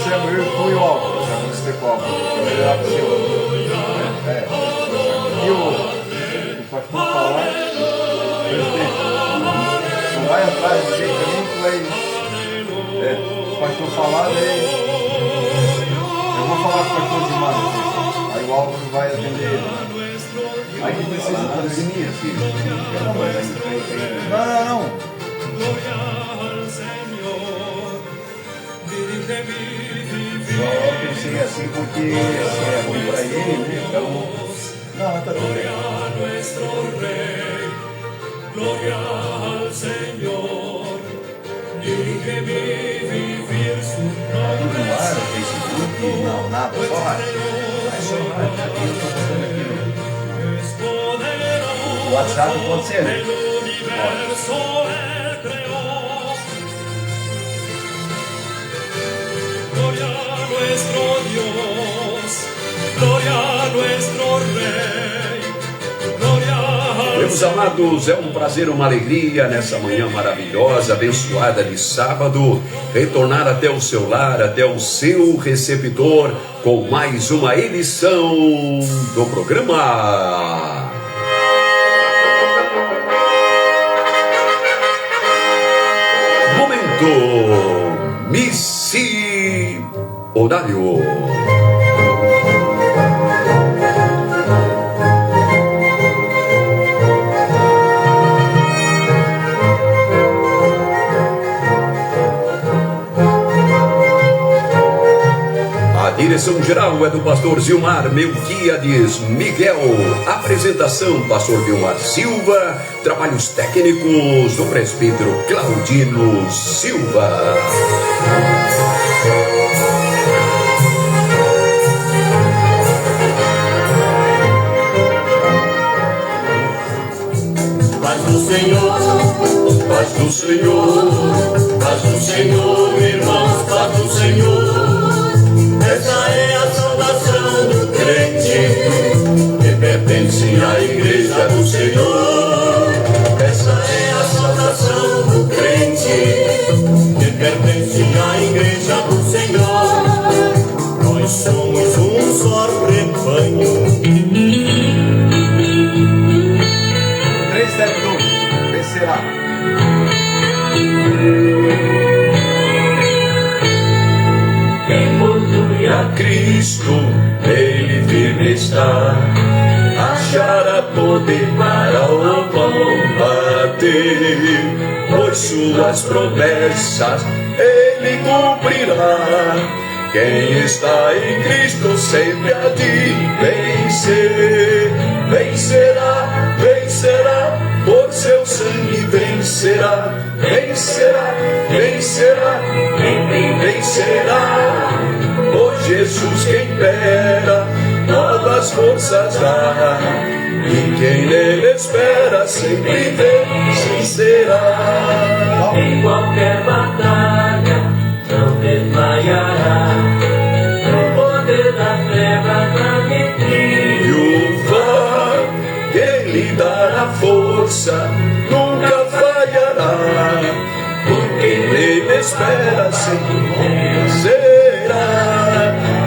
conhecemos, eu fui o Álvaro, já não sei qual, ele era seu. E o pastor falar, não vai atrás do jeito que tu vai. O pastor falar, daí eu vou falar com o pastor de mano, aí o Álvaro vai atender ele. Aí que precisa de pandemia, filho. Não. Só pensei assim porque é ruim pra ele, né? Então. Não, tá tudo bem. Glória ao Senhor, dirige-me vivir su Tudo no ar, Facebook, não, nada, só rádio. É só rádio. Aqui eu estou postando aqui no WhatsApp, pode ser, né? Gloria a nuestro Dios, gloria a nuestro Rey, gloria al Meus amados, é um prazer, uma alegria nessa manhã maravilhosa, abençoada de sábado, retornar até o seu lar, até o seu receptor, com mais uma edição do programa Momento Missionário. A direção geral é do pastor Zilmar Melquiades Miguel. Apresentação, pastor Vilmar Silva. Trabalhos técnicos do presbítero Claudino Silva. Paz do Senhor, Paz do Senhor, paz do Senhor, irmãos, paz do Senhor. Essa é a saudação do crente que pertence à igreja do Senhor. Essa é a saudação do crente que pertence à igreja do Senhor. Nós somos um só rebanho. 372, vencerá. Quem possui a Cristo, ele firme está, achará poder para o combater, pois suas promessas ele cumprirá. Quem está em Cristo sempre há de vencer, vencerá, vencerá, por seu sangue vencerá, vencerá, vencerá, vencerá. Por Jesus quem pera, novas forças dá, e quem nele espera sempre vencerá. em qualquer batalha não desmaiará. No poder das trevas a vitória. Triunfar, quem lhe dará força, nunca falhará, porque nele espera sempre vencerá,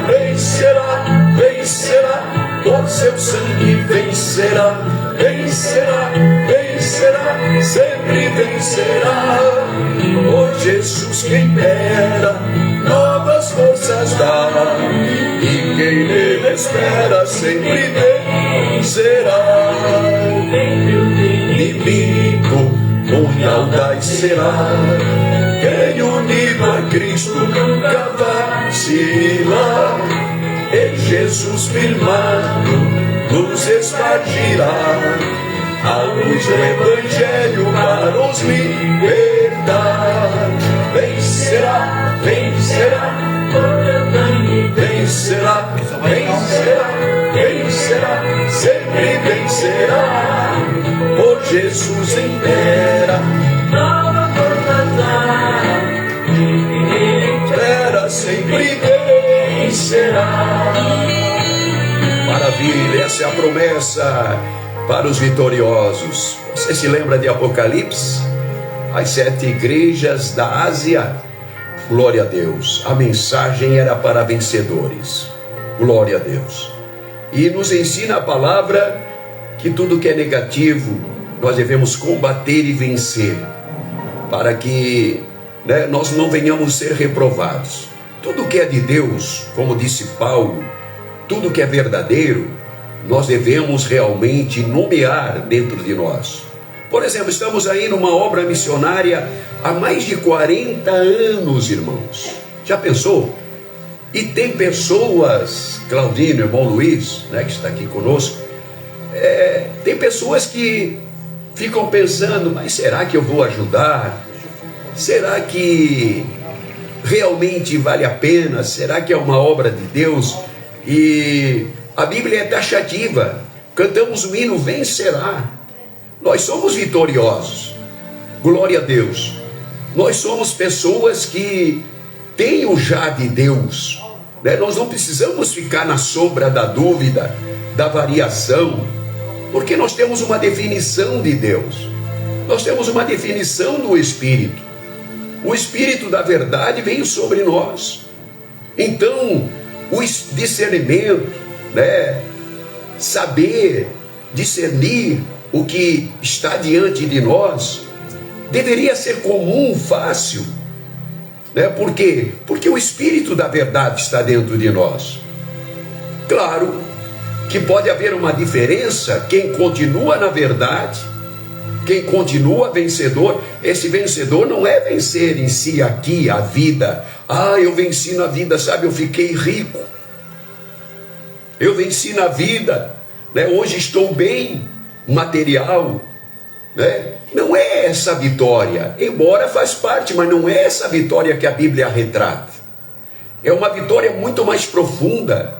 vencerá, vencerá, por seu sangue vencerá, vencerá, vencerá, sempre vencerá. Por Jesus quem dera, novas forças dá, e quem nele espera sempre vencerá. Entre os Inimigo, unidade será, quem unido a Cristo nunca vacilar. Em Jesus firmado nos espargirá a luz do Evangelho para os libertar. Vencerá, vencerá, vencerá, vencerá, vencerá, sempre vencerá. Por Jesus impera, nova força dá, espera, sempre vencerá. Maravilha, essa é a promessa para os vitoriosos. Você se lembra de Apocalipse? As 7 igrejas da Ásia, Glória a Deus. A mensagem era para vencedores. Glória a Deus. E nos ensina a palavra que tudo que é negativo nós devemos combater e vencer, para que nós não venhamos ser reprovados. Tudo que é de Deus, como disse Paulo, tudo que é verdadeiro, nós devemos realmente nomear dentro de nós. Por exemplo, estamos aí numa obra missionária há mais de 40 anos, irmãos. Já pensou? E tem pessoas, Claudino, irmão Luiz, que está aqui conosco, tem pessoas que ficam pensando, mas será que eu vou ajudar? Será que realmente vale a pena? Será que é uma obra de Deus? E a Bíblia é taxativa. Cantamos o hino Vencerá. Nós somos vitoriosos. Glória a Deus. Nós somos pessoas que têm o já de Deus. Nós não precisamos ficar na sombra da dúvida, da variação, porque nós temos uma definição de Deus. Nós temos uma definição do Espírito. O Espírito da verdade veio sobre nós. Então, o discernimento, saber discernir o que está diante de nós, deveria ser comum, fácil. Por quê? Porque o Espírito da verdade está dentro de nós. Claro que pode haver uma diferença. Quem continua na verdade, quem continua vencedor, esse vencedor não é vencer em si aqui a vida. Eu venci na vida, sabe, eu fiquei rico. Eu venci na vida, hoje estou bem, material, Não é essa vitória, embora faz parte, mas não é essa vitória que a Bíblia retrata. É uma vitória muito mais profunda,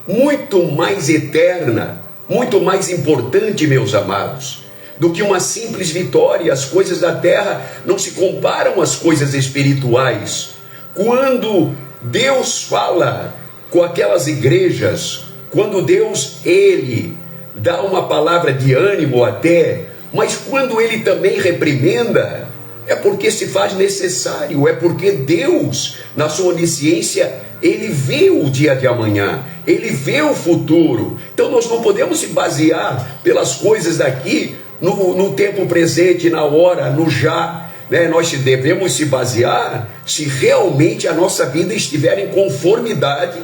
muito mais eterna, muito mais importante, meus amados, do que uma simples vitória. As coisas da terra não se comparam às coisas espirituais. Quando Deus fala com aquelas igrejas, quando Deus, Ele dá uma palavra de ânimo até, mas quando Ele também reprimenda, é porque se faz necessário, é porque Deus, na sua onisciência, Ele vê o dia de amanhã, Ele vê o futuro. Então nós não podemos se basear pelas coisas daqui, no tempo presente, na hora, no já. Nós devemos se basear se realmente a nossa vida estiver em conformidade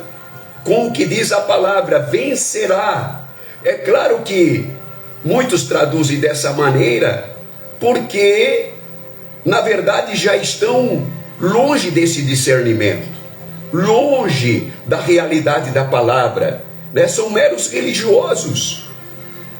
com o que diz a palavra, vencerá. É claro que muitos traduzem dessa maneira, porque na verdade já estão longe desse discernimento, longe da realidade da palavra, são meros religiosos,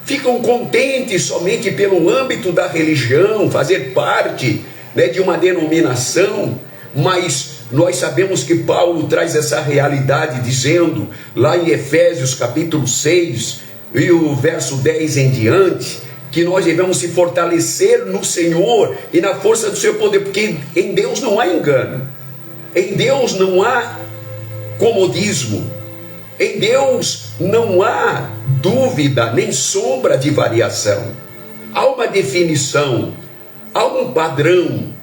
ficam contentes somente pelo âmbito da religião, fazer parte de uma denominação. Mas nós sabemos que Paulo traz essa realidade dizendo, lá em Efésios capítulo 6, e o verso 10 em diante, que nós devemos se fortalecer no Senhor e na força do seu poder, porque em Deus não há engano, em Deus não há comodismo, em Deus não há dúvida, nem sombra de variação. Há uma definição, há um padrão,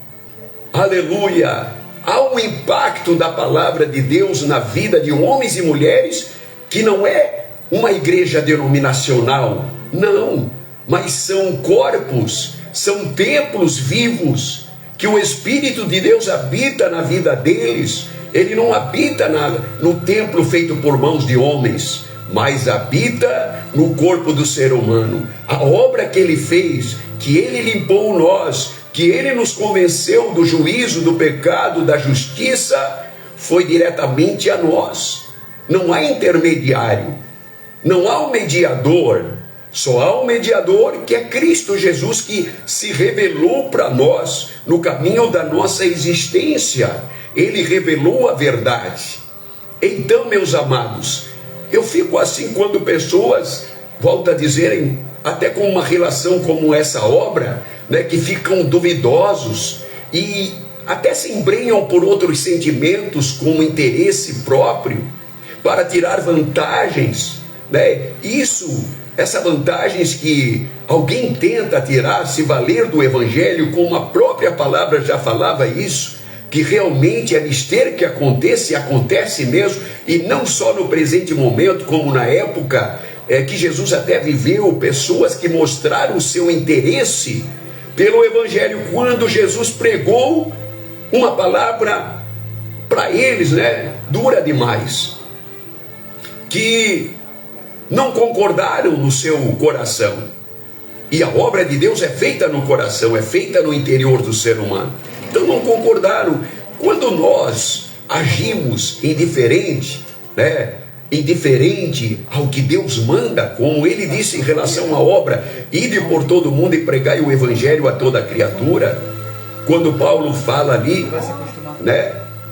aleluia, há um impacto da palavra de Deus na vida de homens e mulheres, que não é uma igreja denominacional, não, mas são corpos, são templos vivos, que o Espírito de Deus habita na vida deles. Ele não habita no templo feito por mãos de homens, mas habita no corpo do ser humano. A obra que Ele fez, que Ele limpou nós, que Ele nos convenceu do juízo, do pecado, da justiça, foi diretamente a nós. Não há intermediário, não há um mediador, só há um mediador, que é Cristo Jesus, que se revelou para nós no caminho da nossa existência. Ele revelou a verdade. Então, meus amados, eu fico assim quando pessoas, volto a dizerem, até com uma relação como essa obra, que ficam duvidosos e até se embrenham por outros sentimentos como interesse próprio, para tirar vantagens, essas vantagens que alguém tenta tirar, se valer do Evangelho, como a própria palavra já falava isso, que realmente é mister que aconteça e acontece mesmo, e não só no presente momento, como na época que Jesus até viveu, pessoas que mostraram o seu interesse pelo Evangelho, quando Jesus pregou uma palavra para eles, dura demais, que não concordaram no seu coração. E a obra de Deus é feita no coração, é feita no interior do ser humano. Então não concordaram. Quando nós agimos indiferente ao que Deus manda, como ele disse em relação à obra, ide por todo mundo e pregai o evangelho a toda criatura. Quando Paulo fala ali,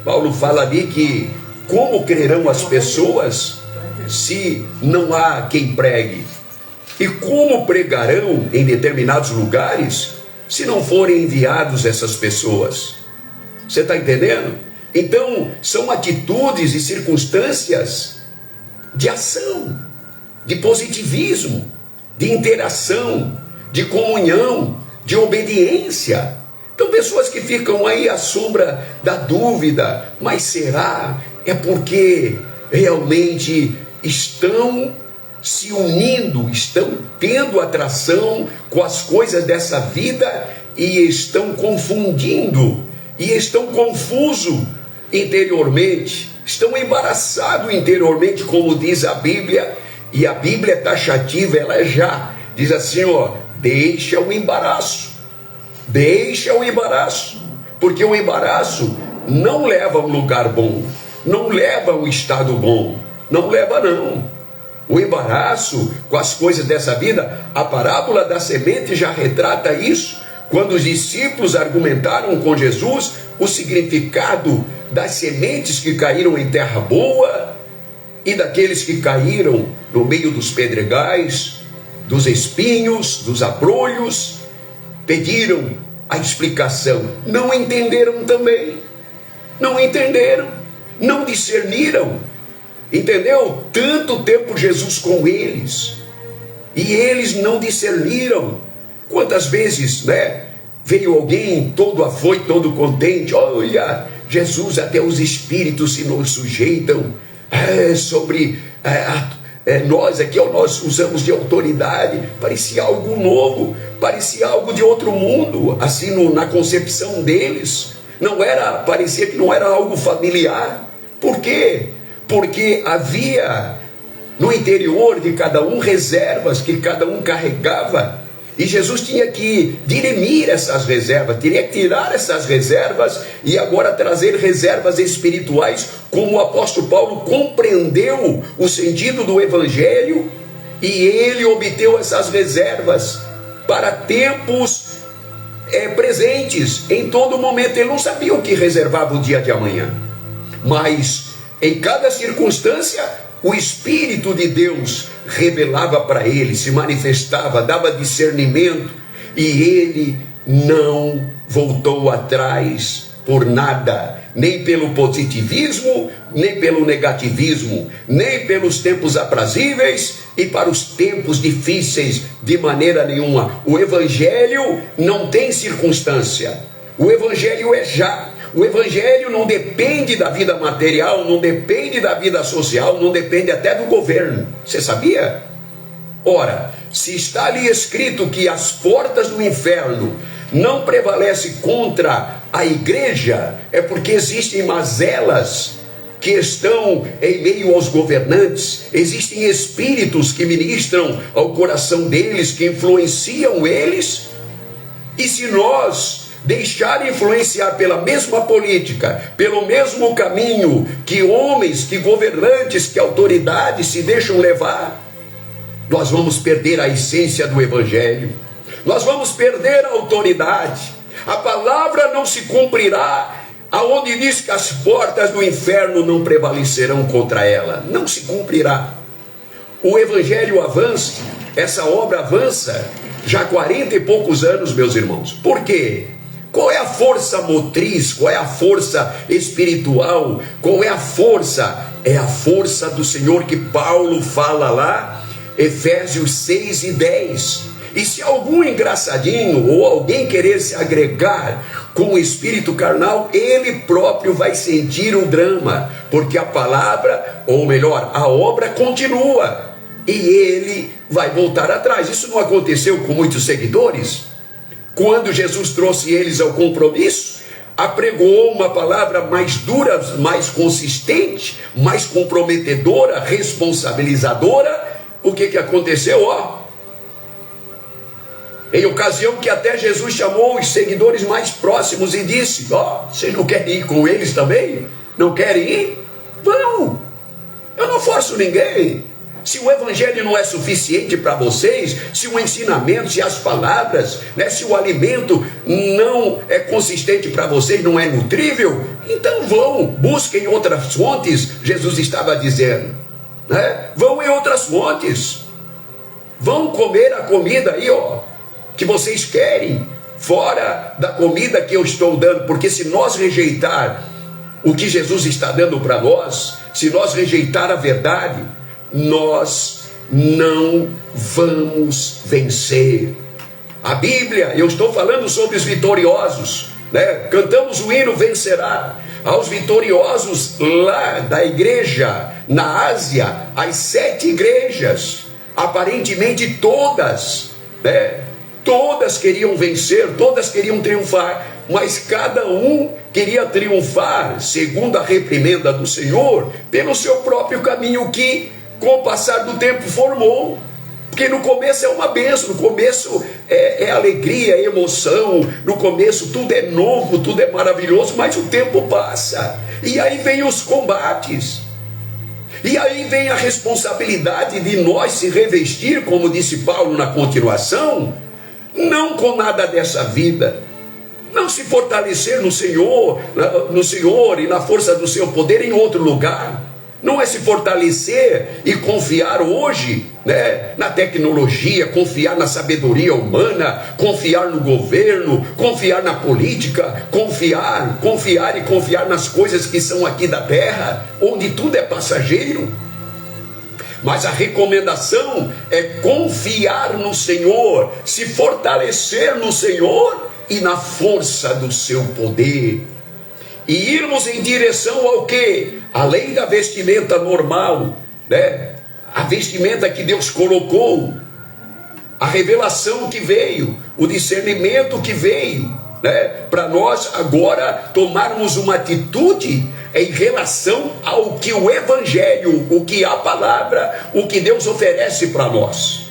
Paulo fala ali que como crerão as pessoas se não há quem pregue? E como pregarão em determinados lugares se não forem enviados essas pessoas? Você está entendendo? Então, são atitudes e circunstâncias de ação, de positivismo, de interação, de comunhão, de obediência. Então, pessoas que ficam aí à sombra da dúvida, mas será? É porque realmente estão se unindo, estão tendo atração com as coisas dessa vida e estão confundindo, e estão confusos interiormente, estão embaraçados interiormente, como diz a Bíblia, e a Bíblia é taxativa, ela já diz assim, deixa o embaraço, porque o embaraço não leva a um lugar bom, não leva a um estado bom, não leva não. O embaraço com as coisas dessa vida, a parábola da semente já retrata isso, quando os discípulos argumentaram com Jesus o significado das sementes que caíram em terra boa e daqueles que caíram no meio dos pedregais, dos espinhos, dos abrolhos. Pediram a explicação, não entenderam também, não discerniram. Entendeu? Tanto tempo Jesus com eles, e eles não discerniram. Quantas vezes, veio alguém todo afoito, todo contente, olha, Jesus, até os espíritos se nos sujeitam, sobre nós aqui, nós usamos de autoridade. Parecia algo novo, parecia algo de outro mundo, assim na concepção deles. Parecia que não era algo familiar. Por quê? Porque havia no interior de cada um reservas que cada um carregava, e Jesus tinha que dirimir essas reservas, teria que tirar essas reservas e agora trazer reservas espirituais, como o apóstolo Paulo compreendeu o sentido do evangelho e ele obteve essas reservas para tempos presentes, em todo momento. Ele não sabia o que reservava o dia de amanhã, mas em cada circunstância, o Espírito de Deus revelava para ele, se manifestava, dava discernimento, e ele não voltou atrás por nada, nem pelo positivismo, nem pelo negativismo, nem pelos tempos aprazíveis e para os tempos difíceis, de maneira nenhuma. O Evangelho não tem circunstância, o Evangelho é já. O evangelho não depende da vida material, não depende da vida social, não depende até do governo. Você sabia? Ora, se está ali escrito que as portas do inferno não prevalecem contra a igreja, é porque existem mazelas que estão em meio aos governantes, existem espíritos que ministram ao coração deles, que influenciam eles, e se nós deixar influenciar pela mesma política, pelo mesmo caminho que homens, que governantes, que autoridades se deixam levar, nós vamos perder a essência do evangelho, nós vamos perder a autoridade. A palavra não se cumprirá aonde diz que as portas do inferno não prevalecerão contra ela. Não se cumprirá. O evangelho avança, essa obra avança já há 40 e poucos anos, meus irmãos. Por quê? Qual é a força motriz? Qual é a força espiritual? Qual é a força? É a força do Senhor que Paulo fala lá, Efésios 6 e 10. E se algum engraçadinho ou alguém querer se agregar com o espírito carnal, ele próprio vai sentir o drama, porque a palavra, ou melhor, a obra continua e ele vai voltar atrás. Isso não aconteceu com muitos seguidores? Quando Jesus trouxe eles ao compromisso, apregou uma palavra mais dura, mais consistente, mais comprometedora, responsabilizadora. O que aconteceu? Em ocasião que até Jesus chamou os seguidores mais próximos e disse: vocês não querem ir com eles também? Não querem ir? Vão! Eu não forço ninguém. Se o evangelho não é suficiente para vocês, se o ensinamento, se as palavras, se o alimento não é consistente para vocês, não é nutrível, então vão, busquem outras fontes. Jesus estava dizendo, vão em outras fontes, vão comer a comida aí, que vocês querem, fora da comida que eu estou dando, porque se nós rejeitar o que Jesus está dando para nós, se nós rejeitar a verdade, nós não vamos vencer. A Bíblia, eu estou falando sobre os vitoriosos, cantamos o hino Vencerá. Aos vitoriosos lá da igreja na Ásia, as 7 igrejas, aparentemente todas, todas queriam vencer, todas queriam triunfar, mas cada um queria triunfar, segundo a reprimenda do Senhor, pelo seu próprio caminho, que com o passar do tempo formou. Porque no começo é uma bênção, no começo é alegria, é emoção, no começo tudo é novo, tudo é maravilhoso, mas o tempo passa, e aí vem os combates, e aí vem a responsabilidade de nós se revestir, como disse Paulo na continuação, não com nada dessa vida, não se fortalecer no Senhor e na força do seu poder em outro lugar. Não é se fortalecer e confiar hoje, na tecnologia, confiar na sabedoria humana, confiar no governo, confiar na política, confiar nas coisas que são aqui da terra, onde tudo é passageiro. Mas a recomendação é confiar no Senhor, se fortalecer no Senhor e na força do seu poder. E irmos em direção ao quê? Além da vestimenta normal, a vestimenta que Deus colocou, a revelação que veio, o discernimento que veio, para nós agora tomarmos uma atitude em relação ao que o evangelho, o que a palavra, o que Deus oferece para nós,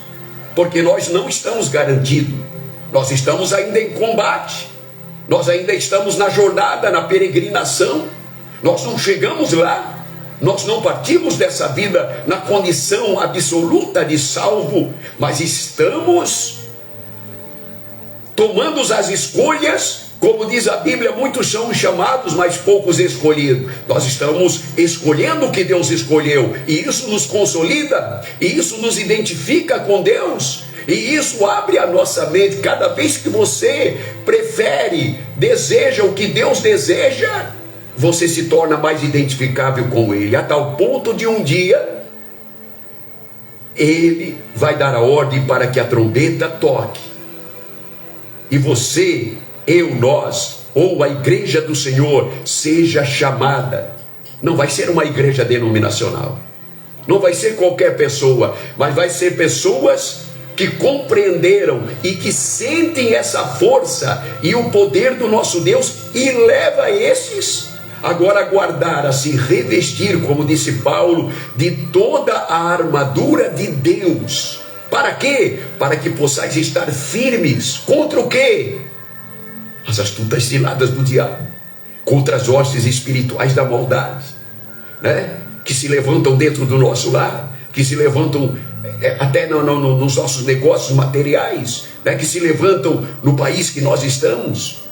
porque nós não estamos garantidos, nós estamos ainda em combate. Nós ainda estamos na jornada, na peregrinação, nós não chegamos lá, nós não partimos dessa vida na condição absoluta de salvo, mas estamos tomando as escolhas, como diz a Bíblia, muitos são chamados, mas poucos escolhidos. Nós estamos escolhendo o que Deus escolheu, e isso nos consolida, e isso nos identifica com Deus. E isso abre a nossa mente. Cada vez que você prefere, deseja o que Deus deseja, você se torna mais identificável com Ele, a tal ponto de um dia Ele vai dar a ordem para que a trombeta toque, e você, nós, ou a igreja do Senhor seja chamada. Não vai ser uma igreja denominacional, não vai ser qualquer pessoa, mas vai ser pessoas que compreenderam e que sentem essa força e o poder do nosso Deus, e leva esses agora a guardar, a se revestir, como disse Paulo, de toda a armadura de Deus. Para quê? Para que possais estar firmes contra o quê? As astutas ciladas do diabo, contra as hostes espirituais da maldade, que se levantam dentro do nosso lar, que se levantam até nos nossos negócios materiais, que se levantam no país que nós estamos,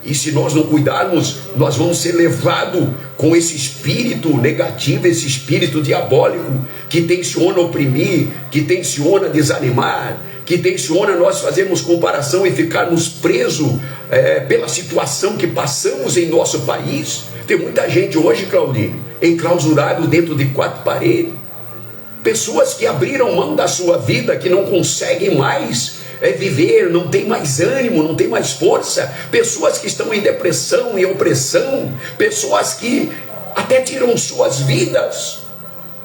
e se nós não cuidarmos, nós vamos ser levados com esse espírito negativo, esse espírito diabólico, que tenciona oprimir, que tenciona desanimar, que tenciona nós fazermos comparação e ficarmos presos pela situação que passamos em nosso país. Tem muita gente hoje, Claudinho, enclausurado dentro de 4 paredes. pessoas que abriram mão da sua vida, que não conseguem mais viver, não tem mais ânimo, não tem mais força, pessoas que estão em depressão e opressão, pessoas que até tiram suas vidas.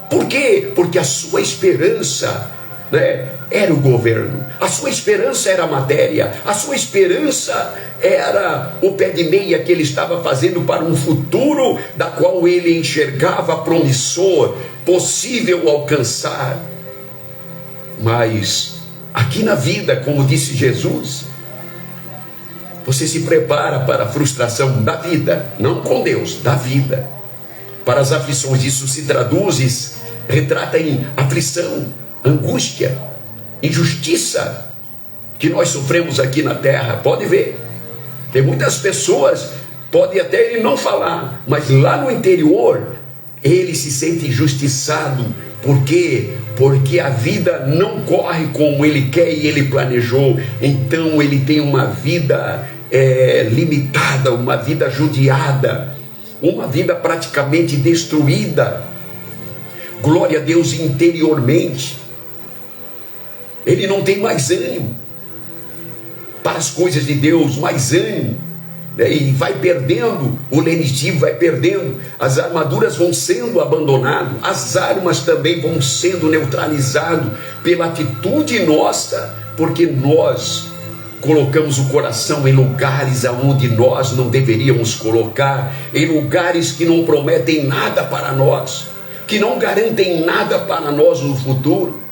Por quê? Porque a sua esperança, né, era o governo, a sua esperança era a matéria, a sua esperança era o pé de meia que ele estava fazendo para um futuro da qual ele enxergava promissor, possível alcançar. Mas aqui na vida, como disse Jesus, você se prepara para a frustração da vida, não com Deus, da vida, para as aflições. Isso se traduz, retrata em aflição, angústia, injustiça que nós sofremos aqui na terra. Pode ver, tem muitas pessoas, pode até ele não falar, mas lá no interior ele se sente injustiçado. Por quê? Porque a vida não corre como ele quer e ele planejou. Então ele tem uma vida limitada, uma vida judiada, uma vida praticamente destruída. Glória a Deus, interiormente ele não tem mais ânimo para as coisas de Deus, mais ânimo, né? E vai perdendo o lenitivo, vai perdendo, as armaduras vão sendo abandonadas, as armas também vão sendo neutralizadas pela atitude nossa, porque nós colocamos o coração em lugares aonde nós não deveríamos colocar, em lugares que não prometem nada para nós, que não garantem nada para nós no futuro.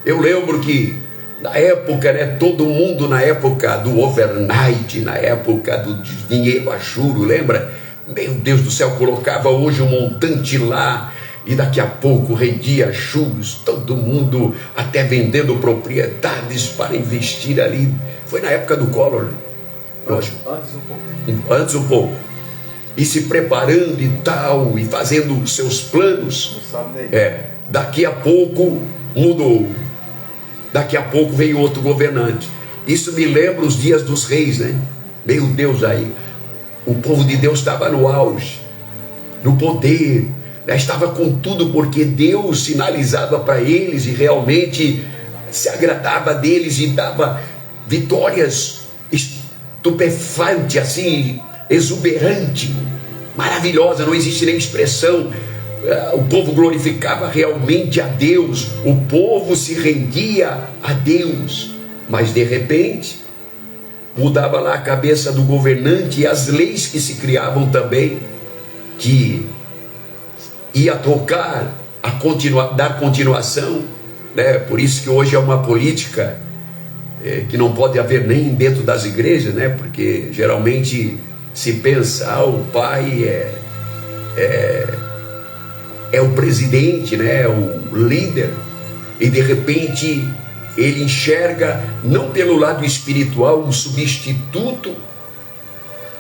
Eu lembro que na época, né, todo mundo na época do overnight, na época do dinheiro a juro, lembra? Meu Deus do céu, colocava hoje um montante lá e daqui a pouco rendia juros, todo mundo até vendendo propriedades para investir ali. Foi na época do Collor, lógico. Antes um pouco. E se preparando e tal, e fazendo os seus planos. Daqui a pouco mudou. Daqui a pouco veio outro governante. Isso me lembra os dias dos reis, né? Meu Deus, aí o povo de Deus estava no auge, no poder, né? Estava com tudo, porque Deus sinalizava para eles e realmente se agradava deles e dava vitórias estupefantes, assim, exuberante, maravilhosa, não existe nem expressão. O povo glorificava realmente a Deus, o povo se rendia a Deus, mas de repente mudava lá a cabeça do governante e as leis que se criavam também, que ia tocar dar continuação, né? Por isso que hoje é uma política que não pode haver nem dentro das igrejas, né? Porque geralmente se pensa, o pai é o presidente, né, o líder, e de repente ele enxerga, não pelo lado espiritual, um substituto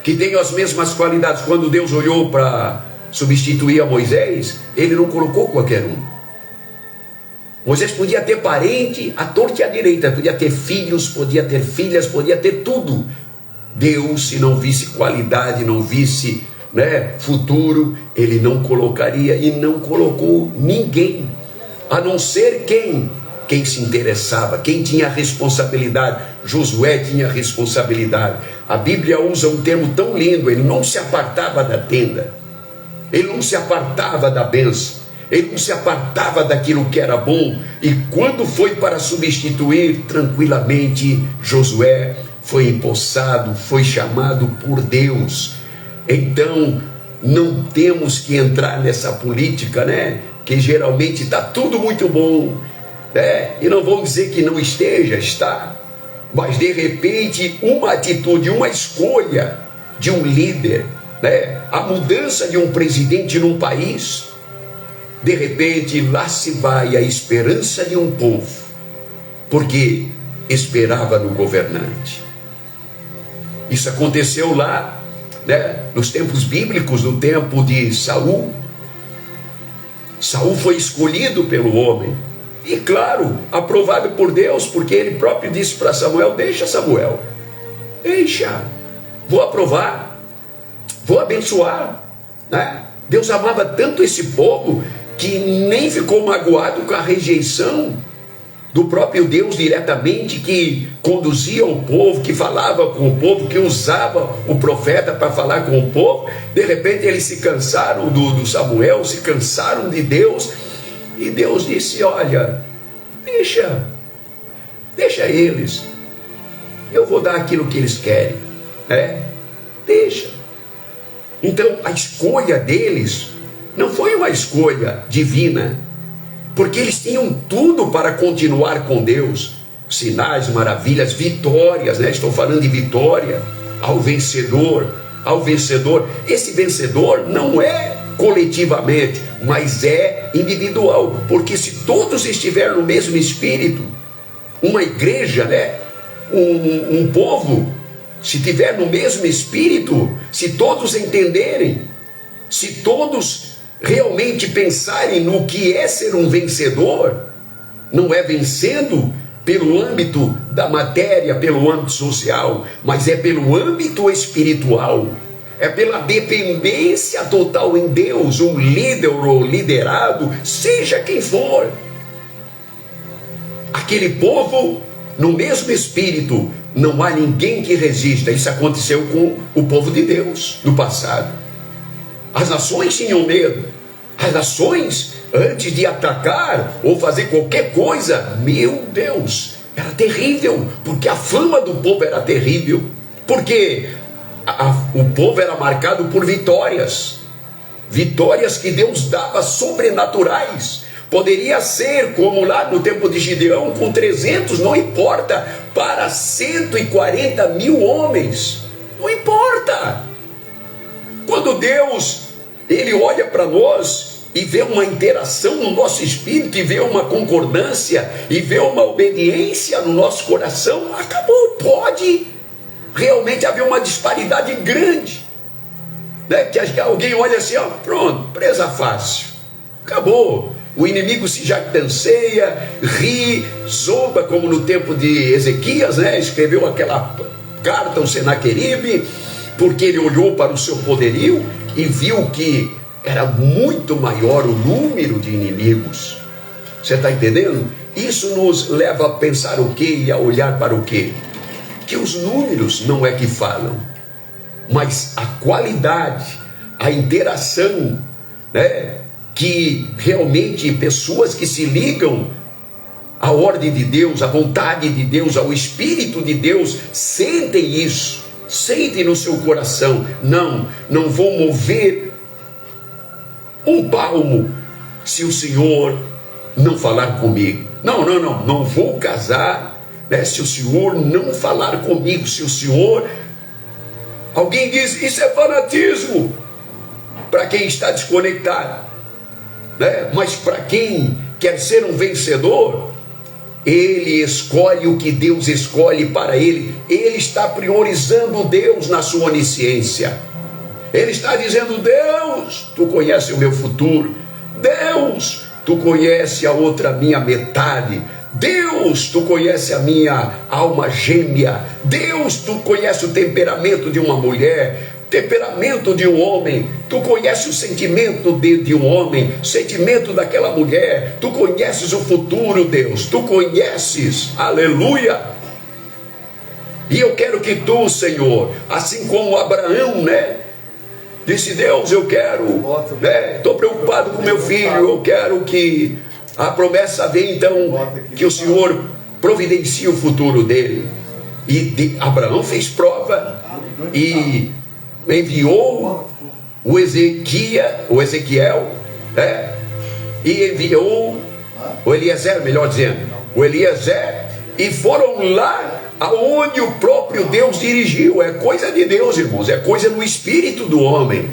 que tem as mesmas qualidades. Quando Deus olhou para substituir a Moisés, ele não colocou qualquer um. Moisés podia ter parente à torta e à direita, podia ter filhos, podia ter filhas, podia ter tudo. Deus, se não visse qualidade, não visse, né, futuro, ele não colocaria, e não colocou ninguém, a não ser quem se interessava, quem tinha responsabilidade. Josué tinha responsabilidade. A Bíblia usa um termo tão lindo, ele não se apartava da tenda, ele não se apartava da bênção, ele não se apartava daquilo que era bom. E quando foi para substituir, tranquilamente Josué foi empossado, foi chamado por Deus. Então não temos que entrar nessa política, né, que geralmente está tudo muito bom, né? E não vamos dizer que não esteja, está, mas de repente uma atitude, uma escolha de um líder, né, a mudança de um presidente num país, de repente lá se vai a esperança de um povo, porque esperava no governante. Isso aconteceu lá, né, nos tempos bíblicos, no tempo de Saul. Saul foi escolhido pelo homem, e claro, aprovado por Deus, porque ele próprio disse para Samuel: deixa, Samuel, deixa, vou aprovar, vou abençoar, né? Deus amava tanto esse povo que nem ficou magoado com a rejeição do próprio Deus diretamente, que conduzia o povo, que falava com o povo, que usava o profeta para falar com o povo. De repente eles se cansaram do Samuel, se cansaram de Deus, e Deus disse: olha, deixa eles, eu vou dar aquilo que eles querem, deixa. Então a escolha deles não foi uma escolha divina, porque eles tinham tudo para continuar com Deus: sinais, maravilhas, vitórias, estou falando de vitória ao vencedor. Esse vencedor não é coletivamente, mas é individual, porque se todos estiverem no mesmo espírito, uma igreja, um povo, se tiver no mesmo espírito, se todos entenderem, se todos realmente pensarem no que é ser um vencedor, não é vencendo pelo âmbito da matéria, pelo âmbito social, mas é pelo âmbito espiritual, é pela dependência total em Deus, um líder ou liderado, seja quem for. Aquele povo, no mesmo espírito, não há ninguém que resista. Isso aconteceu com o povo de Deus no passado. As nações tinham medo. As nações, antes de atacar ou fazer qualquer coisa, meu Deus, era terrível, porque a fama do povo era terrível, porque o povo era marcado por vitórias que Deus dava sobrenaturais. Poderia ser como lá no tempo de Gideão, com 300, não importa, para 140 mil homens, não importa. Quando Deus, Ele olha para nós e vê uma interação no nosso espírito, e vê uma concordância, e vê uma obediência no nosso coração, acabou. Pode realmente haver uma disparidade grande, que alguém olha assim, pronto, presa fácil, acabou. O inimigo se jactancia, ri, zomba, como no tempo de Ezequias, escreveu aquela carta ao Senaqueribe, porque ele olhou para o seu poderio e viu que era muito maior o número de inimigos. Você está entendendo? Isso nos leva a pensar o quê e a olhar para o quê? Que os números não é que falam, mas a qualidade, a interação, que realmente pessoas que se ligam à ordem de Deus, à vontade de Deus, ao Espírito de Deus, sentem isso, sentem no seu coração: não vou mover um palmo se o Senhor não falar comigo. Não vou casar, se o Senhor não falar comigo. Se o Senhor... Alguém diz, isso é fanatismo para quem está desconectado, mas para quem quer ser um vencedor, ele escolhe o que Deus escolhe para ele. Ele está priorizando Deus na sua onisciência. Ele está dizendo: Deus, tu conhece o meu futuro. Deus, tu conhece a outra minha metade. Deus, tu conhece a minha alma gêmea. Deus, tu conhece o temperamento de uma mulher, temperamento de um homem. Tu conheces o sentimento de um homem, sentimento daquela mulher. Tu conheces o futuro, Deus. Tu conheces, aleluia. E eu quero que tu, Senhor, assim como Abraão, disse: Deus, eu quero, estou preocupado com meu filho, eu quero que a promessa venha, então, que o Senhor providencie o futuro dele. E Abraão fez prova e enviou o Ezequiel, e enviou o Eliezer, melhor dizendo, o Eliezer, e foram lá aonde o próprio Deus dirigiu. É coisa de Deus, irmãos, é coisa no espírito do homem,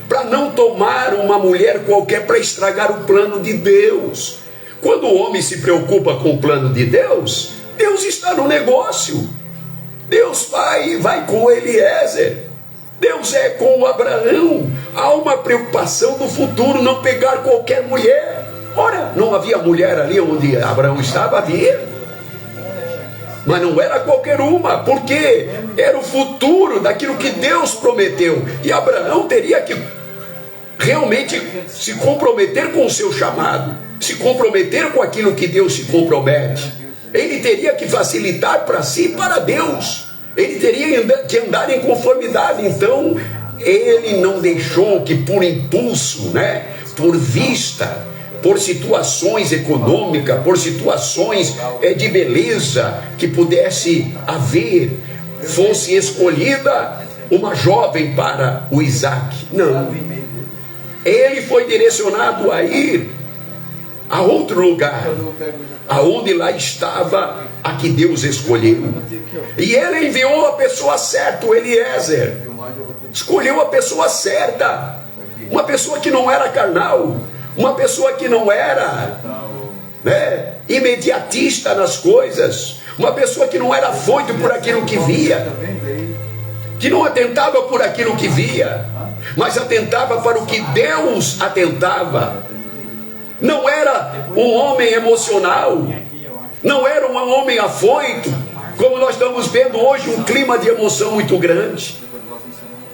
para não tomar uma mulher qualquer para estragar o plano de Deus. Quando o homem se preocupa com o plano de Deus, Deus está no negócio. Deus vai com Eliezer, Deus é com Abraão. Há uma preocupação do futuro, não pegar qualquer mulher. Ora, não havia mulher ali onde Abraão estava? Havia, mas não era qualquer uma, porque era o futuro daquilo que Deus prometeu, e Abraão teria que realmente se comprometer com o seu chamado, se comprometer com aquilo que Deus se compromete, ele teria que facilitar para si e para Deus. Ele teria que andar em conformidade. Então, ele não deixou que por impulso, por vista, por situações econômicas, por situações de beleza que pudesse haver, fosse escolhida uma jovem para o Isaac. Não. Ele foi direcionado a ir a outro lugar, aonde lá estava a que Deus escolheu. E ele enviou a pessoa certa, o Eliezer. Escolheu a pessoa certa, uma pessoa que não era carnal, uma pessoa que não era imediatista nas coisas, uma pessoa que não era afoito por aquilo que via, que não atentava por aquilo que via, mas atentava para o que Deus atentava. Não era um homem emocional, não era um homem afoito, como nós estamos vendo hoje, um clima de emoção muito grande,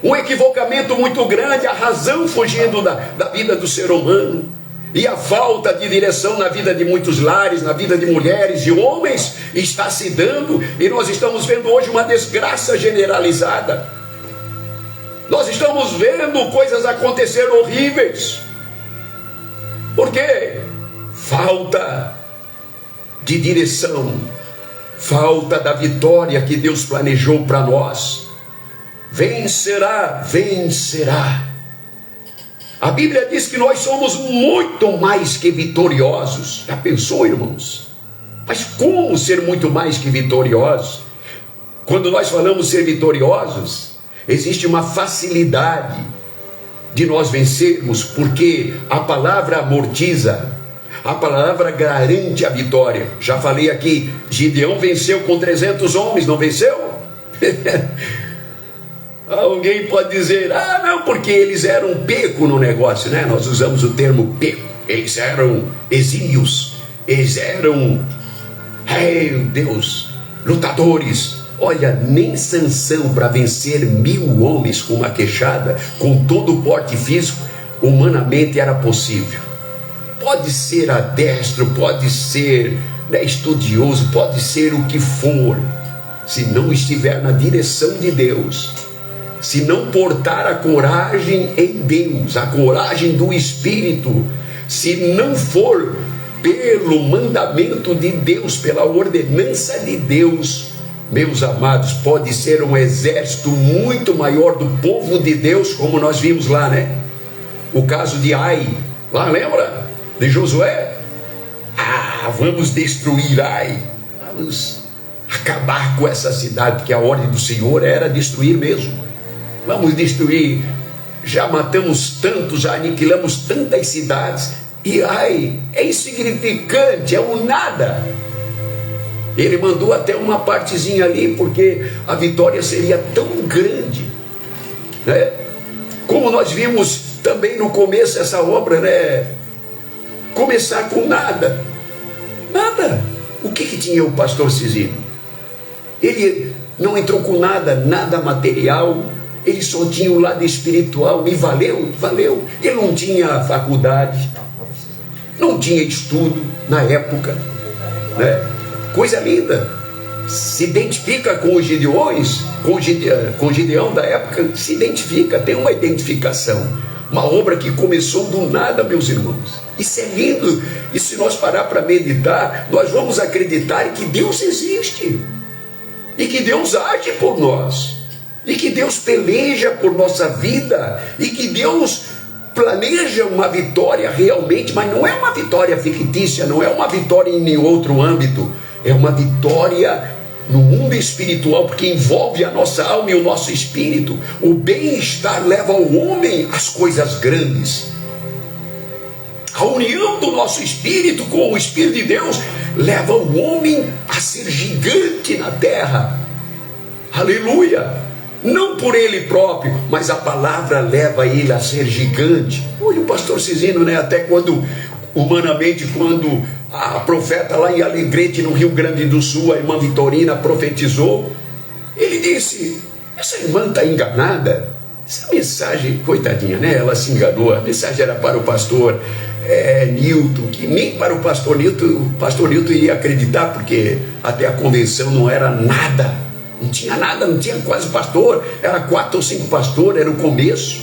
um equivocamento muito grande, a razão fugindo da vida do ser humano, e a falta de direção na vida de muitos lares, na vida de mulheres e homens, está se dando, e nós estamos vendo hoje uma desgraça generalizada. Nós estamos vendo coisas acontecer horríveis. Por quê? Falta de direção, falta da vitória que Deus planejou para nós. Vencerá, vencerá. A Bíblia diz que nós somos muito mais que vitoriosos. Já pensou, irmãos? Mas como ser muito mais que vitoriosos? Quando nós falamos ser vitoriosos, existe uma facilidade de nós vencermos, porque a palavra amortiza, a palavra garante a vitória. Já falei aqui, Gideão venceu com 300 homens, não venceu? Alguém pode dizer, não, porque eles eram peco no negócio, nós usamos o termo peco, eles eram exímios, eles eram, Deus, lutadores. Olha, nem Sansão, para vencer 1000 homens com uma queixada, com todo o porte físico, humanamente era possível. Pode ser adestro, pode ser estudioso, pode ser o que for, se não estiver na direção de Deus, se não portar a coragem em Deus, a coragem do Espírito, se não for pelo mandamento de Deus, pela ordenança de Deus, meus amados, pode ser um exército muito maior do povo de Deus, como nós vimos lá, o caso de Ai, lá lembra? De Josué. Vamos destruir Ai, vamos acabar com essa cidade, porque a ordem do Senhor era destruir mesmo. Vamos destruir, já matamos tantos, já aniquilamos tantas cidades, e Ai é insignificante, é um nada. Ele mandou até uma partezinha ali, porque a vitória seria tão grande, como nós vimos também no começo dessa obra, começar com nada. O que tinha o pastor Cisino? Ele não entrou com nada material, ele só tinha o lado espiritual, e valeu. Ele não tinha faculdade, não tinha estudo na época, coisa linda. Se identifica com os Gideões, com Gideão da época, se identifica, tem uma identificação. Uma obra que começou do nada, meus irmãos. Isso é lindo. E se nós parar para meditar, nós vamos acreditar que Deus existe, e que Deus age por nós, e que Deus peleja por nossa vida, e que Deus planeja uma vitória realmente, mas não é uma vitória fictícia, não é uma vitória em nenhum outro âmbito, é uma vitória no mundo espiritual, porque envolve a nossa alma e o nosso espírito. O bem-estar leva ao homem às coisas grandes. A união do nosso espírito com o Espírito de Deus leva o homem a ser gigante na terra. Aleluia! Não por ele próprio, mas a palavra leva ele a ser gigante. Olha o pastor Cisino, até quando, humanamente, quando a profeta lá em Alegrete, no Rio Grande do Sul, a irmã Vitorina profetizou, ele disse: essa irmã está enganada, Essa mensagem, coitadinha, né? Ela se enganou. A mensagem era para o pastor Nilton, que nem para o pastor Nilton iria acreditar, porque até a convenção não era nada, não tinha quase pastor, era 4 ou 5 pastores, era o começo,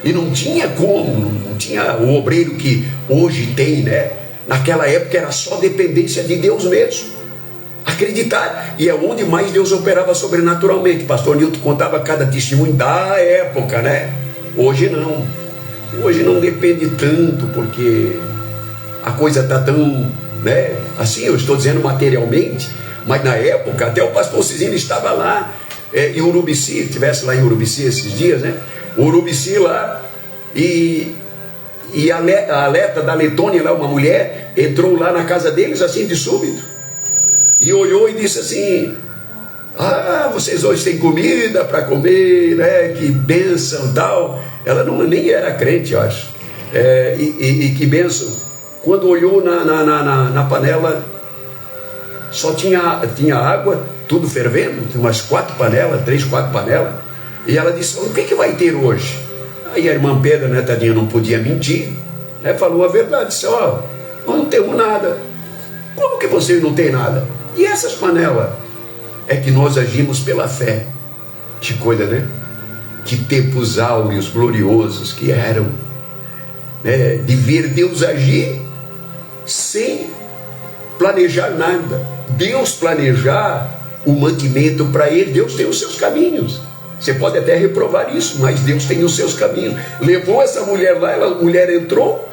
e não tinha como, não tinha o obreiro que hoje tem, né? Naquela época era só dependência de Deus mesmo, acreditar, e é onde mais Deus operava sobrenaturalmente. Pastor Nilton contava cada testemunho da época, né? Hoje não depende tanto, porque a coisa está tão, né? Assim, eu estou dizendo materialmente, mas na época até o pastor Cisino estava lá em Urubici, estivesse lá em Urubici esses dias, né? Urubici lá, e a Leta da Letônia lá, uma mulher, entrou lá na casa deles assim de súbito, e olhou e disse assim: ah, vocês hoje têm comida para comer, né? Que bênção, tal. Ela nem era crente, eu acho. E que bênção. Quando olhou na panela, só tinha água, tudo fervendo, tinha umas 3, 4 panelas. E ela disse: o que vai ter hoje? Aí a irmã Pedra, né, tadinha, não podia mentir, né, falou a verdade, disse: ó, nós não temos nada. Como que vocês não têm nada? E essas panelas? É que nós agimos pela fé. Que coisa, né? Que tempos áureos, gloriosos que eram, né? De ver Deus agir sem planejar nada. Deus planejar o mantimento para ele. Deus tem os seus caminhos. Você pode até reprovar isso, mas Deus tem os seus caminhos. Levou essa mulher lá, a mulher entrou,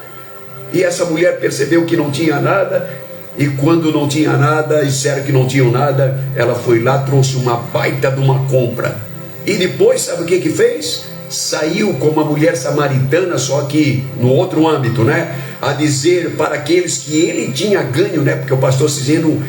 e essa mulher percebeu que não tinha nada, e quando não tinha nada, disseram que não tinham nada, ela foi lá, trouxe uma baita de uma compra, e depois sabe o que fez? Saiu como uma mulher samaritana, só que no outro âmbito, né? A dizer para aqueles que ele tinha ganho, né? Porque o pastor Cisino,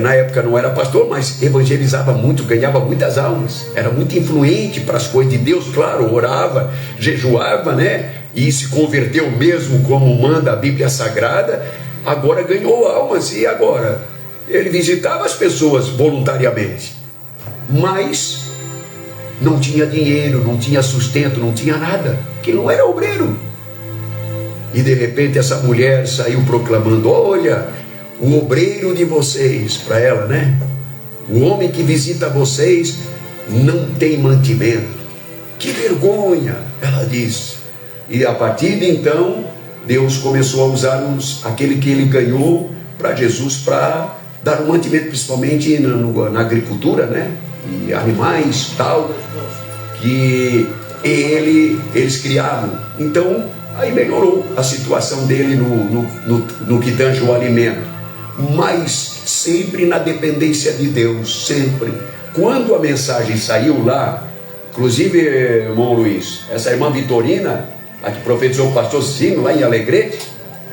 na época não era pastor, mas evangelizava muito, ganhava muitas almas, era muito influente para as coisas de Deus, claro, orava, jejuava, né? E se converteu mesmo, como manda a Bíblia Sagrada. Agora ganhou almas, e agora? Ele visitava as pessoas voluntariamente, mas não tinha dinheiro, não tinha sustento, não tinha nada, que não era obreiro. E de repente essa mulher saiu proclamando: olha, o obreiro de vocês, para ela, né? O homem que visita vocês não tem mantimento. Que vergonha, ela disse. E a partir de então, Deus começou a usar aquele que ele ganhou para Jesus, para dar um mantimento, principalmente na agricultura, né? E animais, tal, que eles criavam. Então, aí melhorou a situação dele no que tange o alimento, mas sempre na dependência de Deus, sempre. Quando a mensagem saiu lá, inclusive, irmão Luiz, essa irmã Vitorina, a que profetizou o pastor Cisino lá em Alegrete,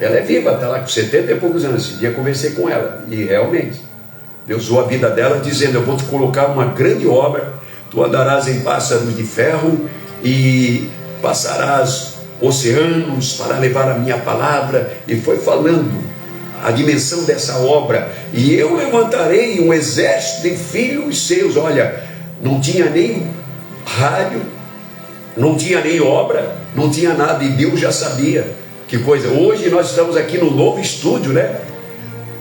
ela é viva, está lá com 70 e poucos anos. Esse dia conversei com ela, e realmente Deus usou a vida dela, dizendo: eu vou te colocar uma grande obra, tu andarás em pássaros de ferro e passarás oceanos para levar a minha palavra. E foi falando a dimensão dessa obra: e eu levantarei um exército de filhos seus. Olha, não tinha nem rádio, não tinha nem obra, não tinha nada, e Deus já sabia. Que coisa. Hoje nós estamos aqui no novo estúdio, né?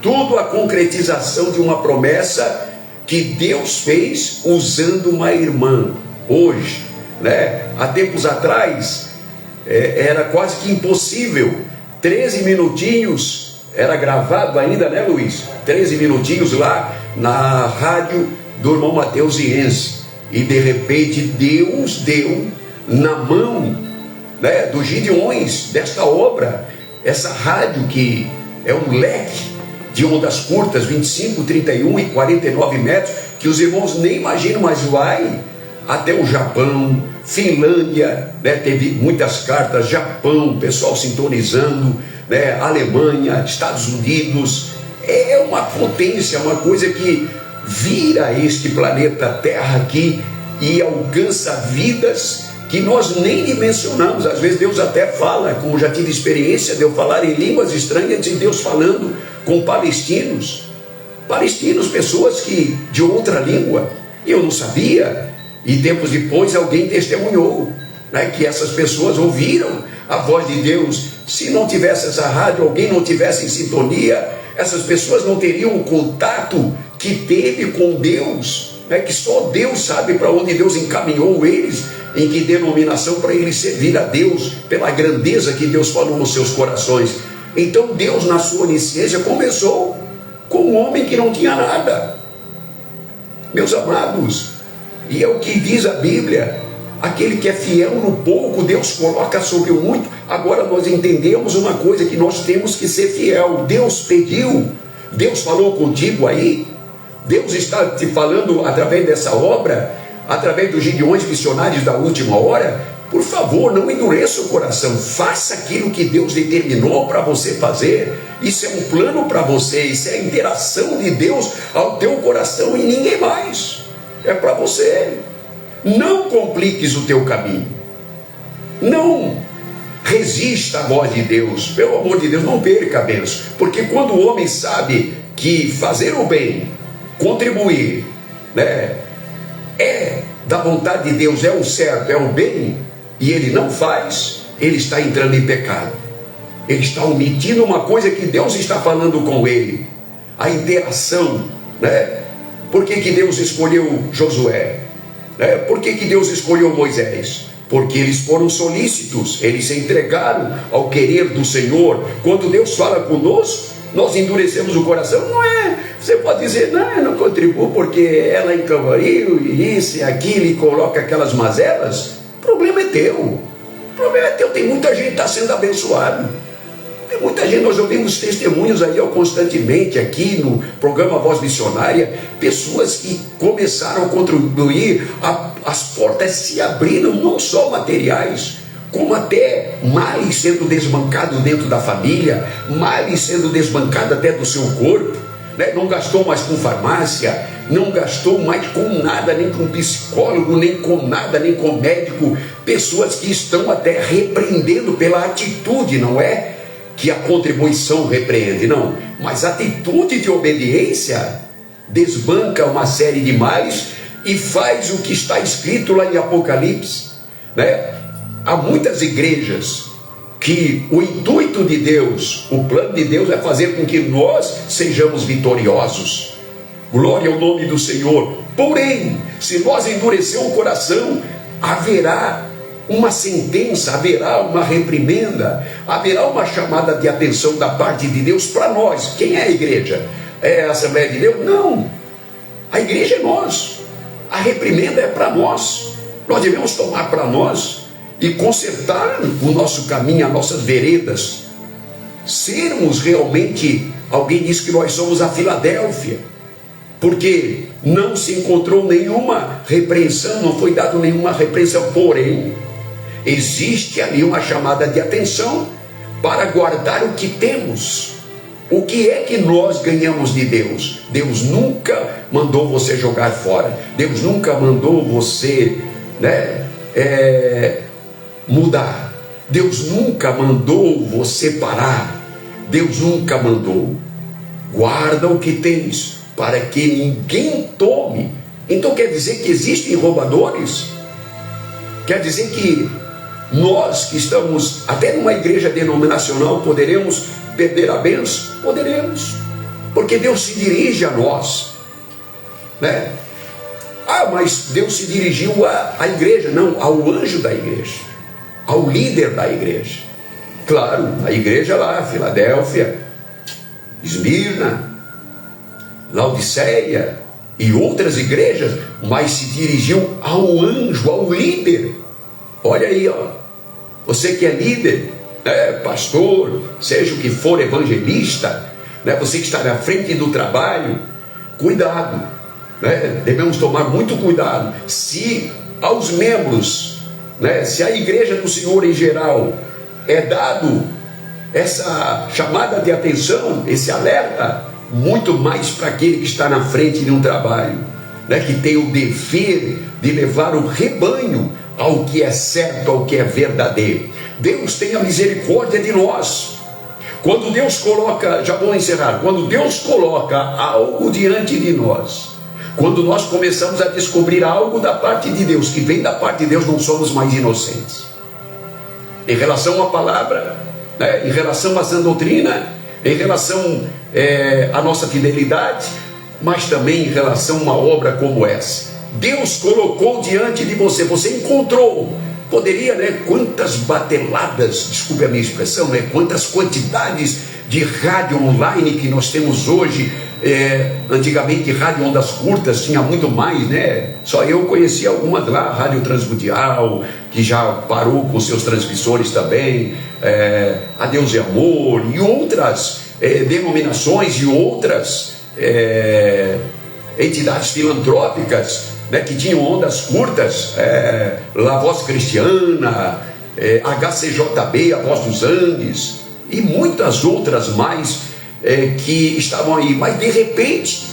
Tudo a concretização de uma promessa que Deus fez usando uma irmã. Hoje, né? Há tempos atrás era quase que impossível. 13 minutinhos era gravado ainda, né, Luiz? 13 minutinhos lá na rádio do irmão Mateus Iense. E de repente Deus deu na mão, né, dos Gideões desta obra, essa rádio que é um leque de ondas curtas, 25, 31 e 49 metros, que os irmãos nem imaginam, mas vai até o Japão, Finlândia, né, teve muitas cartas, Japão, pessoal sintonizando, né, Alemanha, Estados Unidos. É uma potência, uma coisa que vira este planeta Terra aqui e alcança vidas que nós nem dimensionamos. Às vezes Deus até fala, como já tive experiência de eu falar em línguas estranhas, e Deus falando com palestinos, pessoas que de outra língua, eu não sabia, E tempos depois alguém testemunhou, né, que essas pessoas ouviram a voz de Deus. Se não tivesse essa rádio, alguém não tivesse em sintonia, essas pessoas não teriam o contato que teve com Deus, né, que só Deus sabe para onde Deus encaminhou eles, em que denominação, para eles servir a Deus, pela grandeza que Deus falou nos seus corações. Então Deus, na sua onisciência, começou com um homem que não tinha nada, meus amados. E é o que diz a Bíblia: aquele que é fiel no pouco, Deus coloca sobre o muito. Agora nós entendemos uma coisa, que nós temos que ser fiel. Deus pediu, Deus falou contigo aí, Deus está te falando através dessa obra, através dos Gideões missionários da última hora. Por favor, não endureça o coração, faça aquilo que Deus determinou para você fazer. Isso é um plano para você, isso é a interação de Deus ao teu coração e ninguém mais, é para você. Não compliques o teu caminho, não resista à voz de Deus, pelo amor de Deus, não perca a bênção, porque quando o homem sabe que fazer o bem, contribuir, né, é da vontade de Deus, é o certo, é o bem, e ele não faz, ele está entrando em pecado, ele está omitindo uma coisa que Deus está falando com ele, a interação, né? Por que Deus escolheu Josué? Por que Deus escolheu Moisés? Porque eles foram solícitos, eles se entregaram ao querer do Senhor. Quando Deus fala conosco, nós endurecemos o coração. Não é, você pode dizer, não, eu não contribuo porque ela encavariu e isso e aquilo e coloca aquelas mazelas. O problema é teu, o problema é teu. Tem muita gente que está sendo abençoado, tem muita gente. Nós ouvimos testemunhos aí constantemente aqui no programa Voz Missionária, pessoas que começaram a contribuir, as portas se abriram, não só materiais, como até males sendo desbancados dentro da família, males sendo desbancados até do seu corpo, né? Não gastou mais com farmácia, não gastou mais com nada, nem com psicólogo, nem com nada, nem com médico. Pessoas que estão até repreendendo pela atitude, não é que a contribuição repreende, não, mas a atitude de obediência desbanca uma série de males e faz o que está escrito lá em Apocalipse, né? Há muitas igrejas que o intuito de Deus, o plano de Deus é fazer com que nós sejamos vitoriosos. Glória ao nome do Senhor. Porém, se nós endurecer o coração, haverá uma sentença, haverá uma reprimenda, haverá uma chamada de atenção da parte de Deus para nós. Quem é a igreja? É a Assembleia de Deus? Não, a igreja é nós, a reprimenda é para nós. Nós devemos tomar para nós e consertar o nosso caminho, as nossas veredas, sermos realmente, alguém diz que nós somos a Filadélfia, porque não se encontrou nenhuma repreensão, não foi dado nenhuma repreensão, porém existe ali uma chamada de atenção para guardar o que temos. O que é que nós ganhamos de Deus? Deus nunca mandou você jogar fora, Deus nunca mandou você, né, mudar, Deus nunca mandou você parar, Deus nunca mandou. Guarda o que tens, para que ninguém tome. Então quer dizer que existem roubadores? Quer dizer que nós que estamos até numa igreja denominacional poderemos perder a bênção? Poderemos, porque Deus se dirige a nós, né? Mas Deus se dirigiu à igreja? Não, ao anjo da igreja, ao líder da igreja. Claro, a igreja lá, Filadélfia, Esmirna, Laodiceia e outras igrejas, mas se dirigiu ao anjo, ao líder. Olha aí, ó, você que é líder, pastor, seja o que for, evangelista, né, você que está na frente do trabalho, cuidado, né, devemos tomar muito cuidado. Se aos membros, né, se a igreja do Senhor em geral é dado essa chamada de atenção, esse alerta, muito mais para aquele que está na frente de um trabalho, né, que tem o dever de levar o rebanho ao que é certo, ao que é verdadeiro. Deus tenha misericórdia de nós. Quando Deus coloca, já vou encerrar, quando Deus coloca algo diante de nós, Quando nós começamos a descobrir algo da parte de Deus, que vem da parte de Deus, não somos mais inocentes. Em relação à palavra, né? Em relação à sã doutrina, em relação à nossa fidelidade, mas também em relação a uma obra como essa. Deus colocou diante de você, você encontrou. Poderia, né? Quantas bateladas, desculpe a minha expressão, né? Quantas quantidades de rádio online que nós temos hoje. Antigamente rádio ondas curtas tinha muito mais, né? Só eu conhecia algumas lá, Rádio Transmundial, que já parou com seus transmissores também, A Deus é Amor, e outras denominações e outras entidades filantrópicas, né, que tinham ondas curtas, La Voz Cristiana, HCJB, A Voz dos Andes, e muitas outras mais que estavam aí. Mas de repente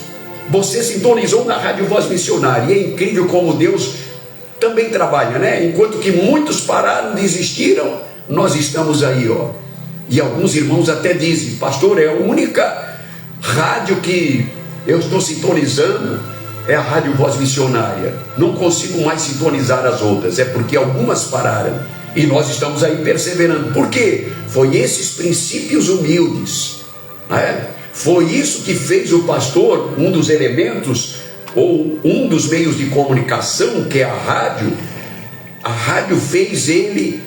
você sintonizou na Rádio Voz Missionária, e é incrível como Deus também trabalha, né? Enquanto que muitos pararam, desistiram, nós estamos aí, ó. E alguns irmãos até dizem: pastor, é a única rádio que eu estou sintonizando, é a Rádio Voz Missionária, não consigo mais sintonizar as outras. É porque algumas pararam, e nós estamos aí perseverando. Por quê? Foi esses princípios humildes, foi isso que fez o pastor, um dos elementos, ou um dos meios de comunicação, que é a rádio fez ele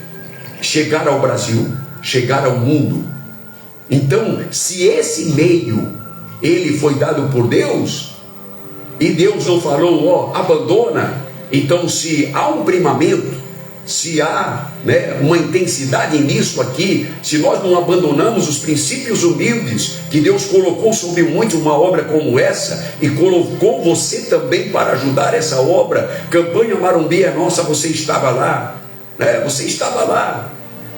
chegar ao Brasil, chegar ao mundo. Então, se esse meio, ele foi dado por Deus, e Deus não falou, ó, abandona, então se há um primamento, se há, né, uma intensidade nisso aqui, se nós não abandonamos os princípios humildes que Deus colocou sobre muitos uma obra como essa, e colocou você também para ajudar essa obra. Campanha Marumbi é nossa, você estava lá, né? Você estava lá,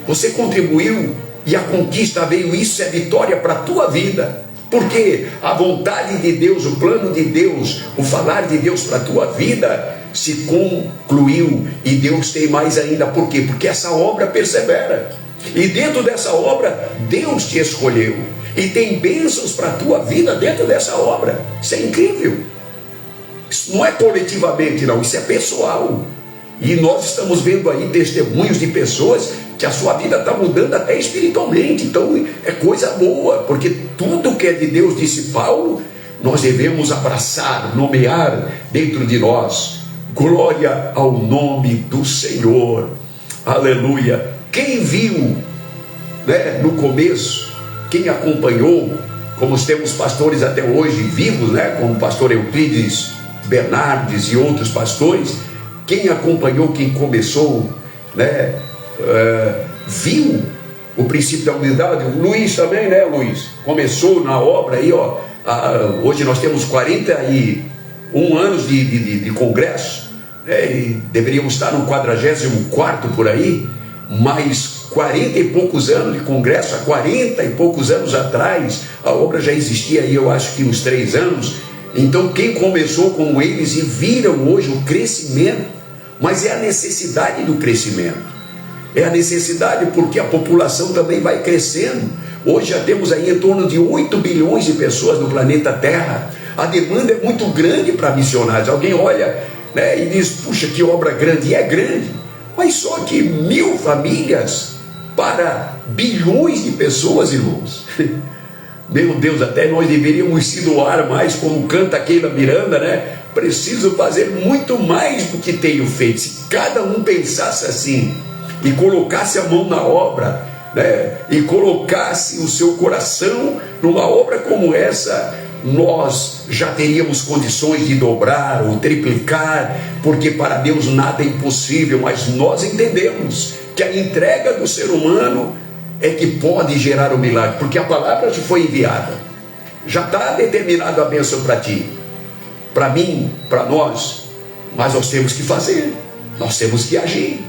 você contribuiu, e a conquista veio. Isso é vitória para a tua vida, porque a vontade de Deus, o plano de Deus, o falar de Deus para a tua vida se concluiu, e Deus tem mais ainda. Por quê? Porque essa obra persevera, e dentro dessa obra Deus te escolheu, e tem bênçãos para a tua vida dentro dessa obra. Isso é incrível. Isso não é coletivamente, não, isso é pessoal. E nós estamos vendo aí testemunhos de pessoas que a sua vida está mudando até espiritualmente. Então é coisa boa, porque tudo que é de Deus, disse Paulo, nós devemos abraçar, nomear dentro de nós. Glória ao nome do Senhor, aleluia. Quem viu, né, no começo, quem acompanhou, como temos pastores até hoje vivos, né, como o pastor Euclides Bernardes e outros pastores, quem acompanhou, quem começou, né, viu o princípio da humildade. O Luiz também, né, Luiz? Começou na obra aí, ó. Hoje nós temos 41 anos de congresso, e deveríamos estar no 44º por aí, mas 40 e poucos anos de congresso. Há 40 e poucos anos atrás a obra já existia aí, eu acho que uns 3 anos. Então quem começou com eles e viram hoje o crescimento, mas é a necessidade do crescimento, é a necessidade, porque a população também vai crescendo. Hoje já temos aí em torno de 8 bilhões de pessoas no planeta Terra. A demanda é muito grande para missionários. Alguém olha, né, e diz: puxa, que obra grande. E é grande, mas só que 1000 famílias para bilhões de pessoas, irmãos. Meu Deus, até nós deveríamos se doar mais, como canta Keila Miranda, né? Preciso fazer muito mais do que tenho feito. Se cada um pensasse assim e colocasse a mão na obra, né, e colocasse o seu coração numa obra como essa, nós já teríamos condições de dobrar ou triplicar, porque para Deus nada é impossível. Mas nós entendemos que a entrega do ser humano é que pode gerar o milagre, porque a palavra já foi enviada, já está determinado a bênção para ti, para mim, para nós. Mas nós temos que fazer, nós temos que agir.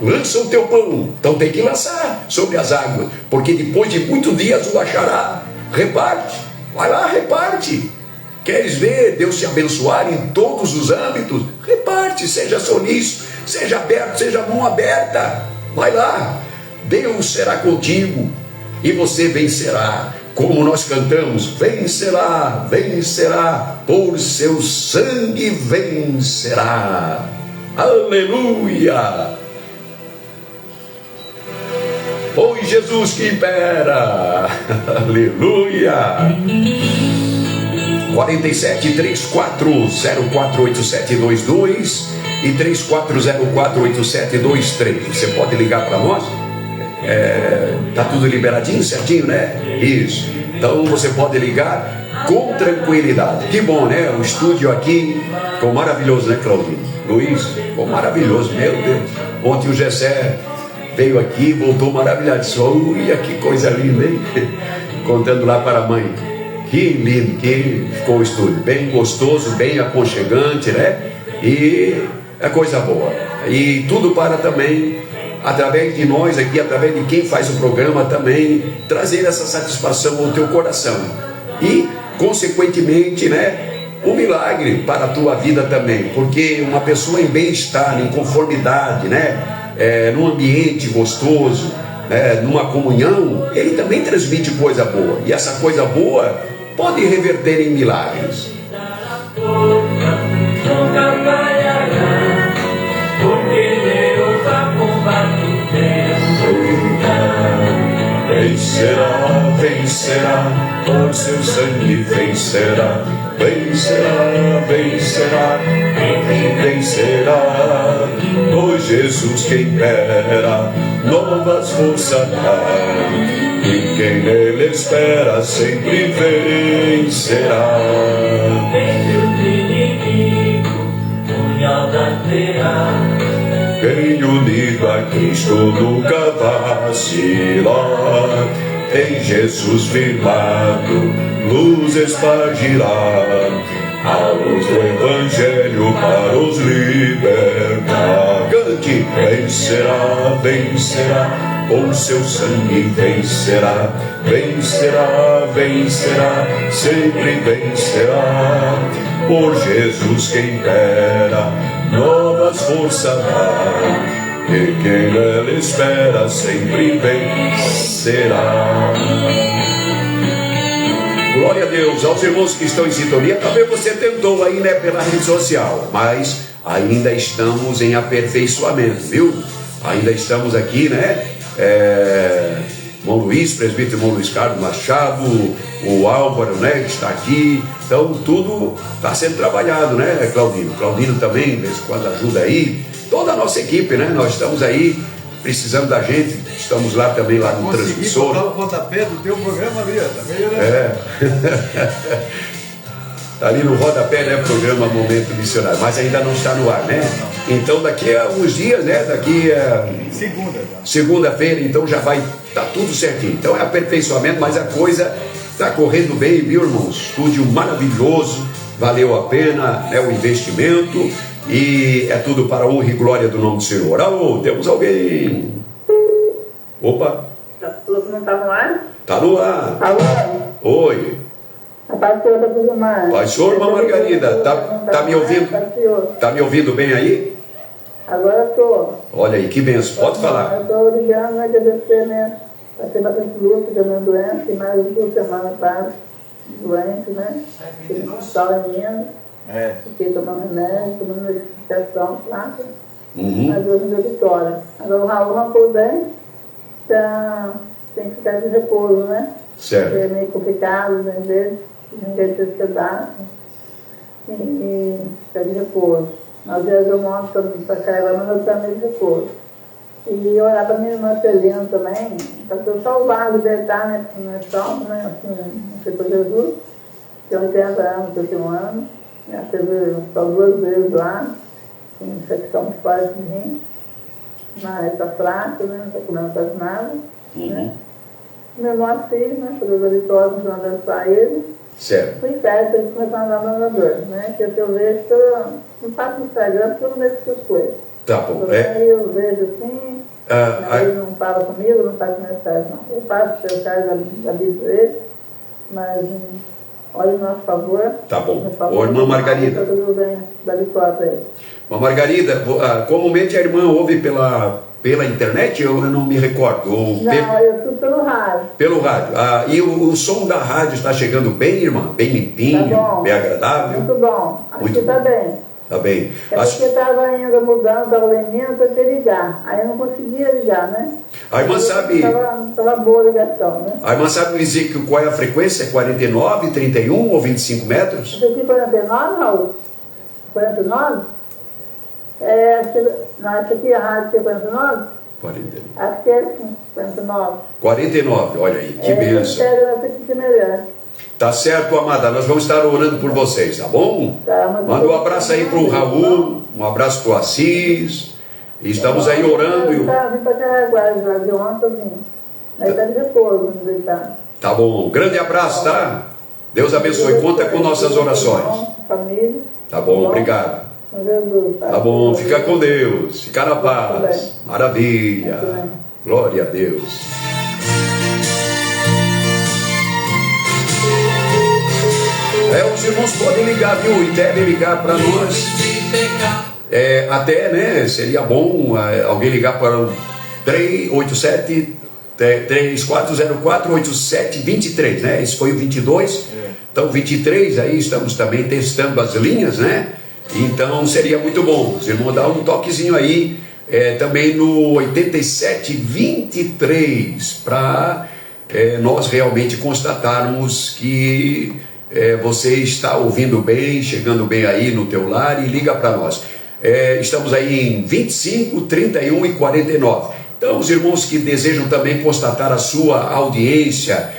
Lança o teu pão, então tem que lançar sobre as águas, porque depois de muitos dias o achará. Reparte, vai lá, reparte. Queres ver Deus te abençoar em todos os âmbitos? Reparte, seja solícito, seja aberto, seja mão aberta. Vai lá, Deus será contigo. e você vencerá. Como nós cantamos, vencerá, vencerá, por seu sangue vencerá. Aleluia! Pois Jesus que impera. Aleluia! 4734048722 e 34048723. Você pode ligar para nós? Tá tudo liberadinho, certinho, né? Isso. Então você pode ligar com tranquilidade. Que bom, né? O estúdio aqui ficou maravilhoso, né, Claudinho? Luiz, ficou maravilhoso, meu Deus. Ontem o Gessé veio aqui, voltou maravilhado. Olha que coisa linda, hein? Contando lá para a mãe. Que lindo que ficou o estúdio. Bem gostoso, bem aconchegante, né? E é coisa boa. E tudo para também, através de nós aqui, através de quem faz o programa também, trazer essa satisfação ao teu coração. E, consequentemente, né? Um milagre para a tua vida também. Porque uma pessoa em bem-estar, em conformidade, né? Num ambiente gostoso, numa comunhão, ele também transmite coisa boa, e essa coisa boa pode reverter em milagres. Vencerá, vencerá, por seu sangue vencerá. Vencerá, vencerá, vencerá, pois Jesus que impera, novas forças dá, e quem nele espera sempre vencerá. Quem unido a Cristo nunca vacila, em Jesus firmado, luz espargirá, a luz do Evangelho para os libertar. Cante, vencerá, vencerá, com seu sangue vencerá, vencerá, vencerá, sempre vencerá, por Jesus que impera, novas forças dá, e quem nele espera sempre vencerá. Glória a Deus. Aos irmãos que estão em sintonia, talvez você tentou aí, né, pela rede social, mas ainda estamos em aperfeiçoamento, viu? Ainda estamos aqui, né? Irmão Luiz, presbítero irmão Luiz Carlos Machado, o Álvaro, né, que está aqui. Então tudo está sendo trabalhado, né, Claudino? Claudino também, de vez em quando ajuda aí. Toda a nossa equipe, né? Nós estamos aí precisando da gente. Estamos lá também, lá no transmissor. Consegui botar o rodapé do teu programa ali, tá meio, né? Está ali no rodapé, né? Programa Momento Missionário. Mas ainda não está no ar, né? Então daqui a uns dias, né? Daqui a segunda-feira, então já vai estar tudo certinho. Então é aperfeiçoamento, mas a coisa está correndo bem, viu, irmãos? Estúdio maravilhoso, valeu a pena, né? O investimento. E é tudo para a honra e glória do nome do Senhor. Alô, temos alguém? Opa! Não está no ar? Está no ar. Alô? Oi. A pastora do Gilmar. Pai senhor, irmã Margarida, tá me ouvindo? Tá me ouvindo bem aí? Agora estou. Olha aí, que benção. Pode falar. Eu estou ligando, né, agradecer, né? Passei bastante luta da minha doença, e mais 2 semanas quase doente, né? Fiquei no hospital em Minas. Fiquei tomando remédio, tomando medicação fraca, mas hoje me deu vitória. Agora o Raul arrancou bem, então tem que ficar de repouso, né? Certo. É meio complicado, né? Ninguém tem ansiedade e ficar de repouso. Às vezes eu mostro para cá e mas eu estou meio de repouso. E orar para minha irmã Celina também, para ser salvado, libertar, né? Não é salvo, né? Assim, não sei por Jesus, tem 80 anos, 81 anos. Já teve só 2 vezes lá, com infecção muito forte de rim, mas está fraco, né? Não está comendo quase nada. Né? Meu irmão fez, né? Para Deus a vitória, continuando a abençoar ele. Certo. Fui perto, ele começou a andar no andador, né? Que eu vejo, não passo no Instagram, porque eu não vejo essas coisas. Tá bom. Aí eu vejo assim, ele não fala comigo, não faz mensagem, não. Eu faço mensagem da Bíblia dele, mas olha o nosso favor. Tá bom. Ô, irmã Margarida. Da vitória para ele. Irmã Margarida, comumente a irmã ouve pela pela internet? Eu não me recordo. Não, eu escuto pelo rádio. Pelo rádio. E o som da rádio está chegando bem, irmã? Bem limpinho, Tá bom. bem agradável? Muito bom. Acho Muito que está bom. bem. Tá bem. É porque estava ainda mudando, estava lembrando para te ligar. Aí eu não conseguia ligar, né? A irmã sabe... Estava boa a ligação, né? A irmã sabe me dizer qual é a frequência? 49, 31 ou 25 metros? Isso aqui 49, Raul? 49? Não, essa aqui é a rádio que é 49? 49. Acho que é assim, 49. 49, olha aí, que bênção. Pega essa aqui que é melhor. Tá certo, amada, nós vamos estar orando por vocês, tá bom? Tá, Manda um abraço aí pro Raul, um abraço pro Assis. E estamos aí orando. Vim para Caraguá já, de ontem eu vim. Aí está de repouso, onde ele está. Tá bom, grande abraço, tá? Deus abençoe, conta com nossas orações. Família. Tá bom, obrigado. Com Jesus. Tá bom, fica com Deus, fica na paz. Maravilha. Glória a Deus. Os irmãos podem ligar, viu? E devem ligar para nós. Até, né? Seria bom alguém ligar para o 3404-8723, né? Esse foi o 22. Então, 23, aí estamos também testando as linhas, né? Então, seria muito bom. Os irmãos dão um toquezinho aí, também no 8723, para nós realmente constatarmos que você está ouvindo bem, chegando bem aí no teu lar, e liga para nós. Estamos aí em 25, 31 e 49. Então, os irmãos que desejam também constatar a sua audiência,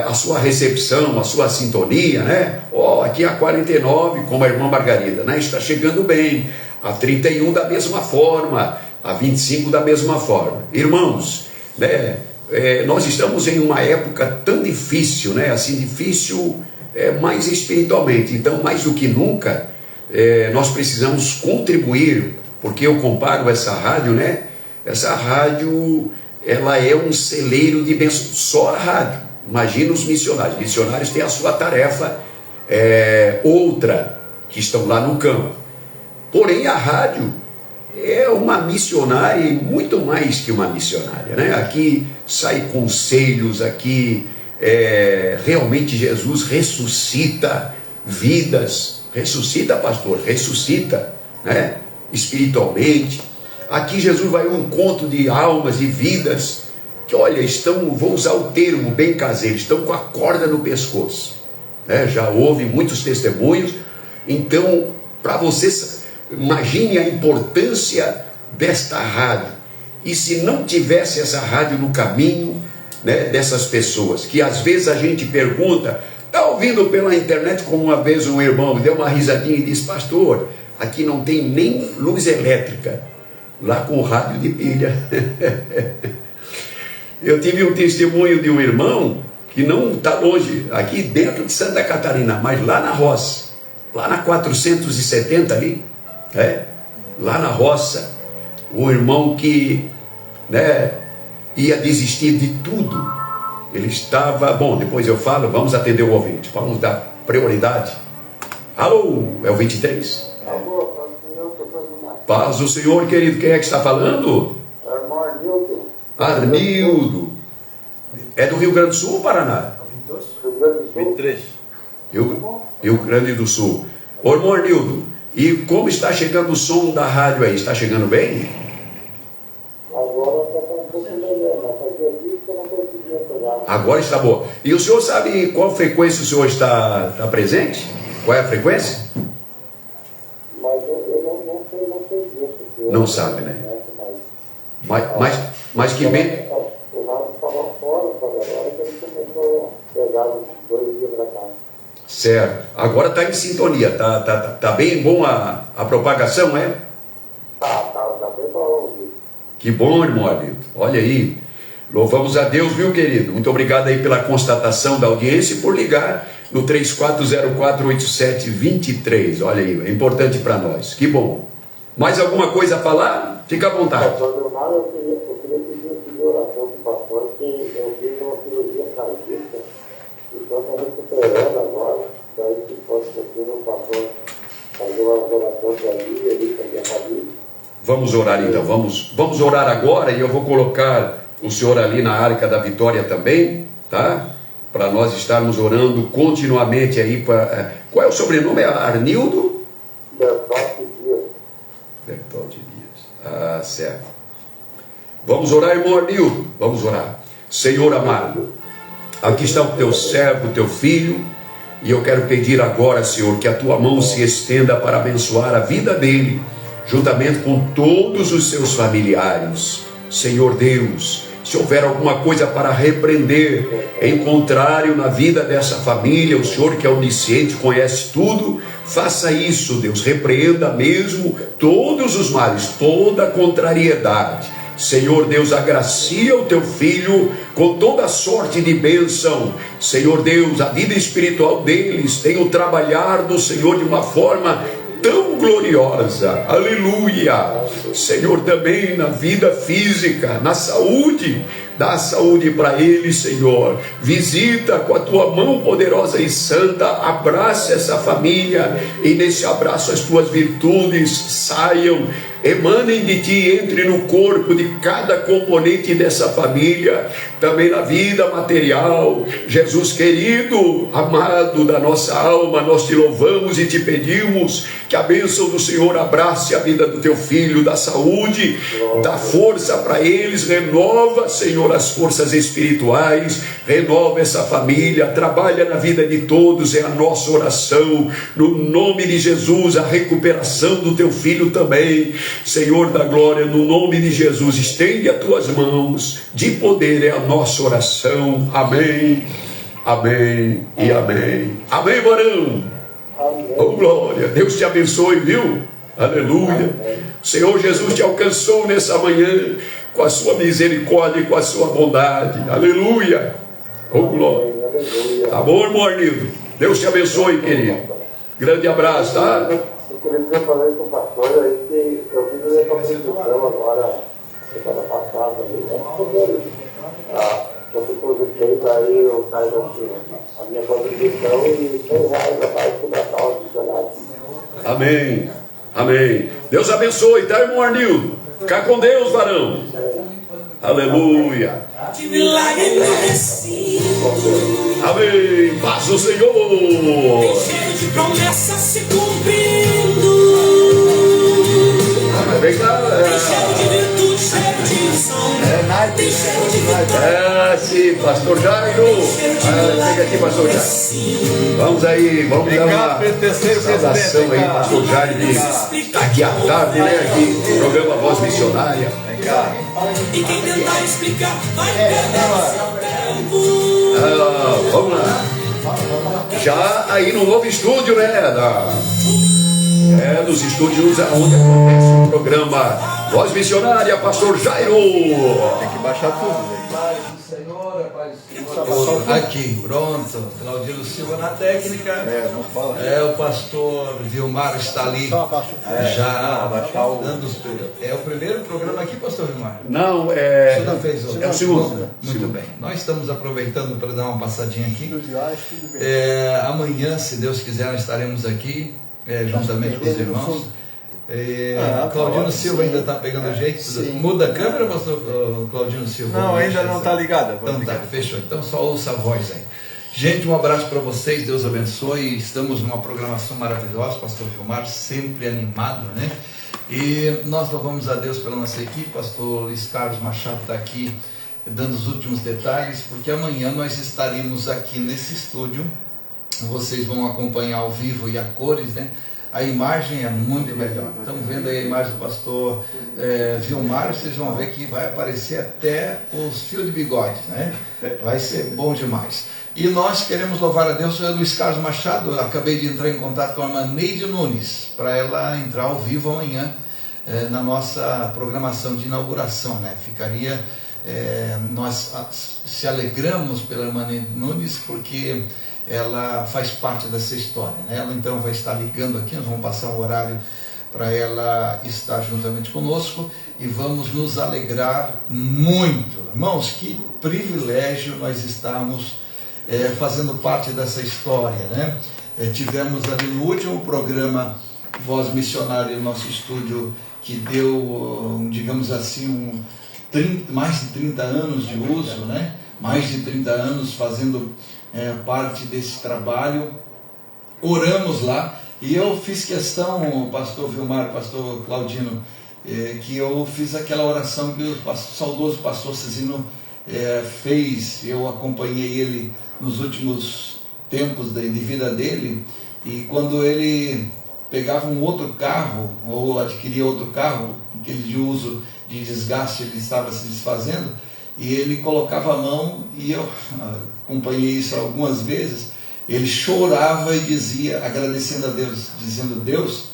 a sua recepção, a sua sintonia, né? Aqui a 49, como a irmã Margarida, né? Está chegando bem. A 31 da mesma forma, a 25 da mesma forma. Irmãos, né? Nós estamos em uma época tão difícil, né? Assim, difícil mais espiritualmente. Então, mais do que nunca, nós precisamos contribuir, porque eu comparo essa rádio, né? Essa rádio, ela é um celeiro de bênçãos. Só a rádio. Imagina os missionários. Missionários têm a sua tarefa, outra, que estão lá no campo. Porém, a rádio é uma missionária, e muito mais que uma missionária, né? Aqui sai conselhos, aqui realmente Jesus ressuscita vidas. Ressuscita, pastor, ressuscita, né? Espiritualmente. Aqui Jesus vai ao encontro de almas e vidas que, olha, vou usar o termo bem caseiro, estão com a corda no pescoço, né? Já houve muitos testemunhos. Então, para vocês, imagine a importância desta rádio. E se não tivesse essa rádio no caminho, né, dessas pessoas, que às vezes a gente pergunta, está ouvindo pela internet, como uma vez um irmão deu uma risadinha e disse: pastor, aqui não tem nem luz elétrica, lá com rádio de pilha. Eu tive um testemunho de um irmão que não está longe, aqui dentro de Santa Catarina, mas lá na roça, lá na 470 ali, lá na roça, um irmão que, né, ia desistir de tudo. Ele estava, bom, depois eu falo, vamos atender o ouvinte, vamos dar prioridade. Alô, é o 23? Paz do Senhor, querido. Quem é que está falando? Arnildo. Arnildo. É do Rio Grande do Sul ou Paraná? Rio Grande do Sul. 23. Rio Grande do Sul. Ô, irmão Arnildo, e como está chegando o som da rádio aí? Está chegando bem? Agora está um pouco melhor, mas fazia dias que eu não conseguia pegar. Agora está boa. E o senhor sabe qual frequência o senhor está presente? Qual é a frequência? Mas eu não sei disso. Não sabe, né? Mas que bem... O rádio estava fora, sabe? Agora que ele começou a pegar uns 2 dias para cá. Certo. Agora está em sintonia. Tá bem bom a propagação, é? Tá bem bom. Que bom, irmão Arnildo. Olha aí. Louvamos a Deus, viu, querido? Muito obrigado aí pela constatação da audiência e por ligar no 3404-8723. Olha aí, é importante para nós. Que bom. Mais alguma coisa a falar? Fica à vontade. Pastor Leonardo, eu queria pedir oração para o pastor, que eu fiz uma cirurgia cardíaca e estou recuperando agora. Daí, se fosse possível, o pastor fazer uma oração para mim, ele também a família. Vamos orar então, vamos orar agora, e eu vou colocar o senhor ali na Arca da Vitória também, tá? Para nós estarmos orando continuamente aí. Qual é o sobrenome? É Arnildo? Bertoldi Dias. Bertoldi Dias. Certo. Vamos orar, irmão Arnildo, vamos orar. Senhor amado, aqui está o teu servo, o teu filho, e eu quero pedir agora, Senhor, que a tua mão se estenda para abençoar a vida dele, juntamente com todos os seus familiares. Senhor Deus, se houver alguma coisa para repreender em contrário na vida dessa família, o Senhor que é onisciente, conhece tudo, faça isso, Deus, repreenda mesmo todos os males, toda a contrariedade. Senhor Deus, agracia o teu filho com toda sorte de bênção. Senhor Deus, a vida espiritual deles tem o trabalhar do Senhor de uma forma tão gloriosa, aleluia. Senhor, também na vida física, na saúde, dá saúde para eles, Senhor. Visita com a tua mão poderosa e santa, abraça essa família, e nesse abraço as tuas virtudes saiam, emanem de ti, entre no corpo de cada componente dessa família, também na vida material. Jesus querido, amado da nossa alma, nós te louvamos e te pedimos que a bênção do Senhor abrace a vida do teu filho, da saúde, dá força para eles, renova, Senhor, as forças espirituais, renova essa família, trabalha na vida de todos, é a nossa oração, no nome de Jesus, a recuperação do teu filho também. Senhor da glória, no nome de Jesus, estende as tuas mãos de poder, é a nossa oração. Amém, amém e amém. Amém, varão. Oh, glória, Deus te abençoe, viu? Aleluia. O Senhor Jesus te alcançou nessa manhã com a sua misericórdia e com a sua bondade. Aleluia. Oh, glória. Tá bom, irmão Arnildo? Deus te abençoe, querido. Grande abraço, tá? Eu queria dizer para ver com o pastor aí que eu fiz essa apresentação agora, semana passada, eu depositei para ele, eu caio a minha contribuição e R$100 a mais para o Natal adicionado. Amém, amém. Deus abençoe, tá, irmão Arnildo? Fica com Deus, varão. Aleluia. Que milagre merecido. Amém. Paz do Senhor. Cheio de promessas se cumprindo. Vem cá. Cheio de virtude, cheio de unção. Tem cheio de vitória. Sim, pastor Jairo. Chega aqui, pastor Jairo. Vamos aí, vamos dar uma saudação aí, pastor Jairo. Está aqui à tarde, né? Aqui no programa Voz Missionária. E quem tentar explicar vai perder seu tempo. Vamos lá. Já aí no novo estúdio, né? Nos estúdios onde acontece o programa Voz Missionária, pastor Jairo. Tem que baixar tudo, velho. Aqui, pronto. Claudino Silva na técnica. Não fala. O pastor Vilmar está ali. Já dando os... É o primeiro programa aqui, pastor Vilmar? Não, O senhor não fez outro? é o segundo. Muito bem. Nós estamos aproveitando para dar uma passadinha aqui. Amanhã, se Deus quiser, estaremos aqui, juntamente com os irmãos. Claudino Silva ainda está pegando jeito. Muda a câmera, pastor Claudino Silva? Não, ainda não está ligada. Então tá, fechou. Então só ouça a voz aí. Gente, um abraço para vocês, Deus abençoe. Estamos numa programação maravilhosa, pastor Vilmar, sempre animado, né? E nós louvamos a Deus pela nossa equipe. Pastor Luiz Carlos Machado está aqui dando os últimos detalhes, porque amanhã nós estaremos aqui nesse estúdio. Vocês vão acompanhar ao vivo e a cores, né? A imagem é muito melhor. Estamos vendo aí a imagem do pastor Vilmar, vocês vão ver que vai aparecer até os fios de bigode, né? Vai ser bom demais. E nós queremos louvar a Deus. Luiz Carlos Machado, acabei de entrar em contato com a irmã Neide Nunes, para ela entrar ao vivo amanhã na nossa programação de inauguração, né? Nós se alegramos pela irmã Neide Nunes, porque ela faz parte dessa história, né? Ela então vai estar ligando aqui, nós vamos passar um horário para ela estar juntamente conosco e vamos nos alegrar muito. Irmãos, que privilégio nós estarmos fazendo parte dessa história, né? Tivemos ali no último programa Voz Missionária, no nosso estúdio que deu, digamos assim, mais de 30 anos de uso, né? Mais de 30 anos fazendo parte desse trabalho. Oramos lá, e eu fiz questão, pastor Vilmar, pastor Claudino, que eu fiz aquela oração que o saudoso pastor Cezino fez. Eu acompanhei ele nos últimos tempos de vida dele, e quando ele pegava um outro carro, ou adquiria outro carro, aquele de uso de desgaste, ele estava se desfazendo, e ele colocava a mão, e eu acompanhei isso algumas vezes, ele chorava e dizia, agradecendo a Deus, dizendo: Deus,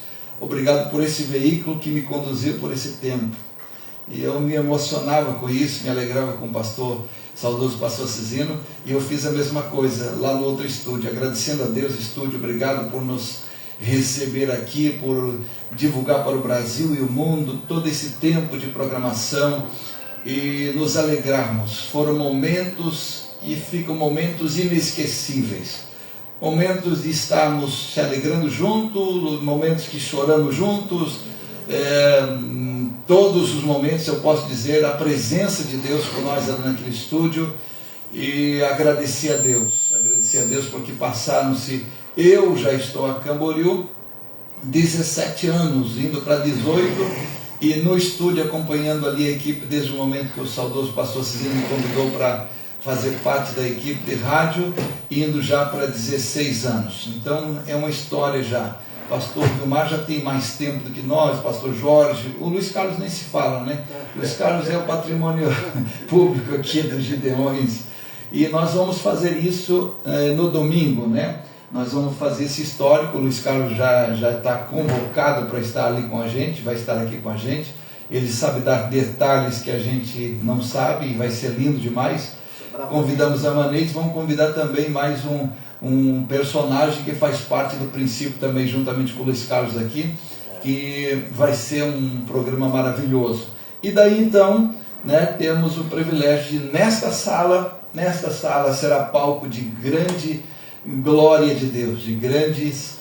obrigado por esse veículo que me conduziu por esse tempo. E eu me emocionava com isso, me alegrava com o saudoso pastor Cezino, e eu fiz a mesma coisa lá no outro estúdio, agradecendo a Deus, estúdio, obrigado por nos receber aqui, por divulgar para o Brasil e o mundo todo esse tempo de programação e nos alegrarmos. Foram momentos e ficam momentos inesquecíveis, momentos de estarmos se alegrando juntos, momentos que choramos juntos, todos os momentos, eu posso dizer, a presença de Deus com nós naquele estúdio. E agradecer a Deus porque passaram-se, eu já estou a Camboriú 17 anos, indo para 18, e no estúdio acompanhando ali a equipe desde o momento que o saudoso pastor Cezino me convidou para fazer parte da equipe de rádio, indo já para 16 anos. Então é uma história já. Pastor Vilmar já tem mais tempo do que nós, pastor Jorge, o Luiz Carlos nem se fala, né? O Luiz Carlos é o patrimônio público aqui dos Gideões, e nós vamos fazer isso no domingo, né? Nós vamos fazer esse histórico. O Luiz Carlos já está convocado para estar ali com a gente, vai estar aqui com a gente, ele sabe dar detalhes que a gente não sabe, e vai ser lindo demais. Convidamos a Maneis, vamos convidar também mais um personagem que faz parte do princípio também, juntamente com o Luiz Carlos aqui, que vai ser um programa maravilhoso. E daí então, né, temos o privilégio de nesta sala será palco de grande glória de Deus, de grandes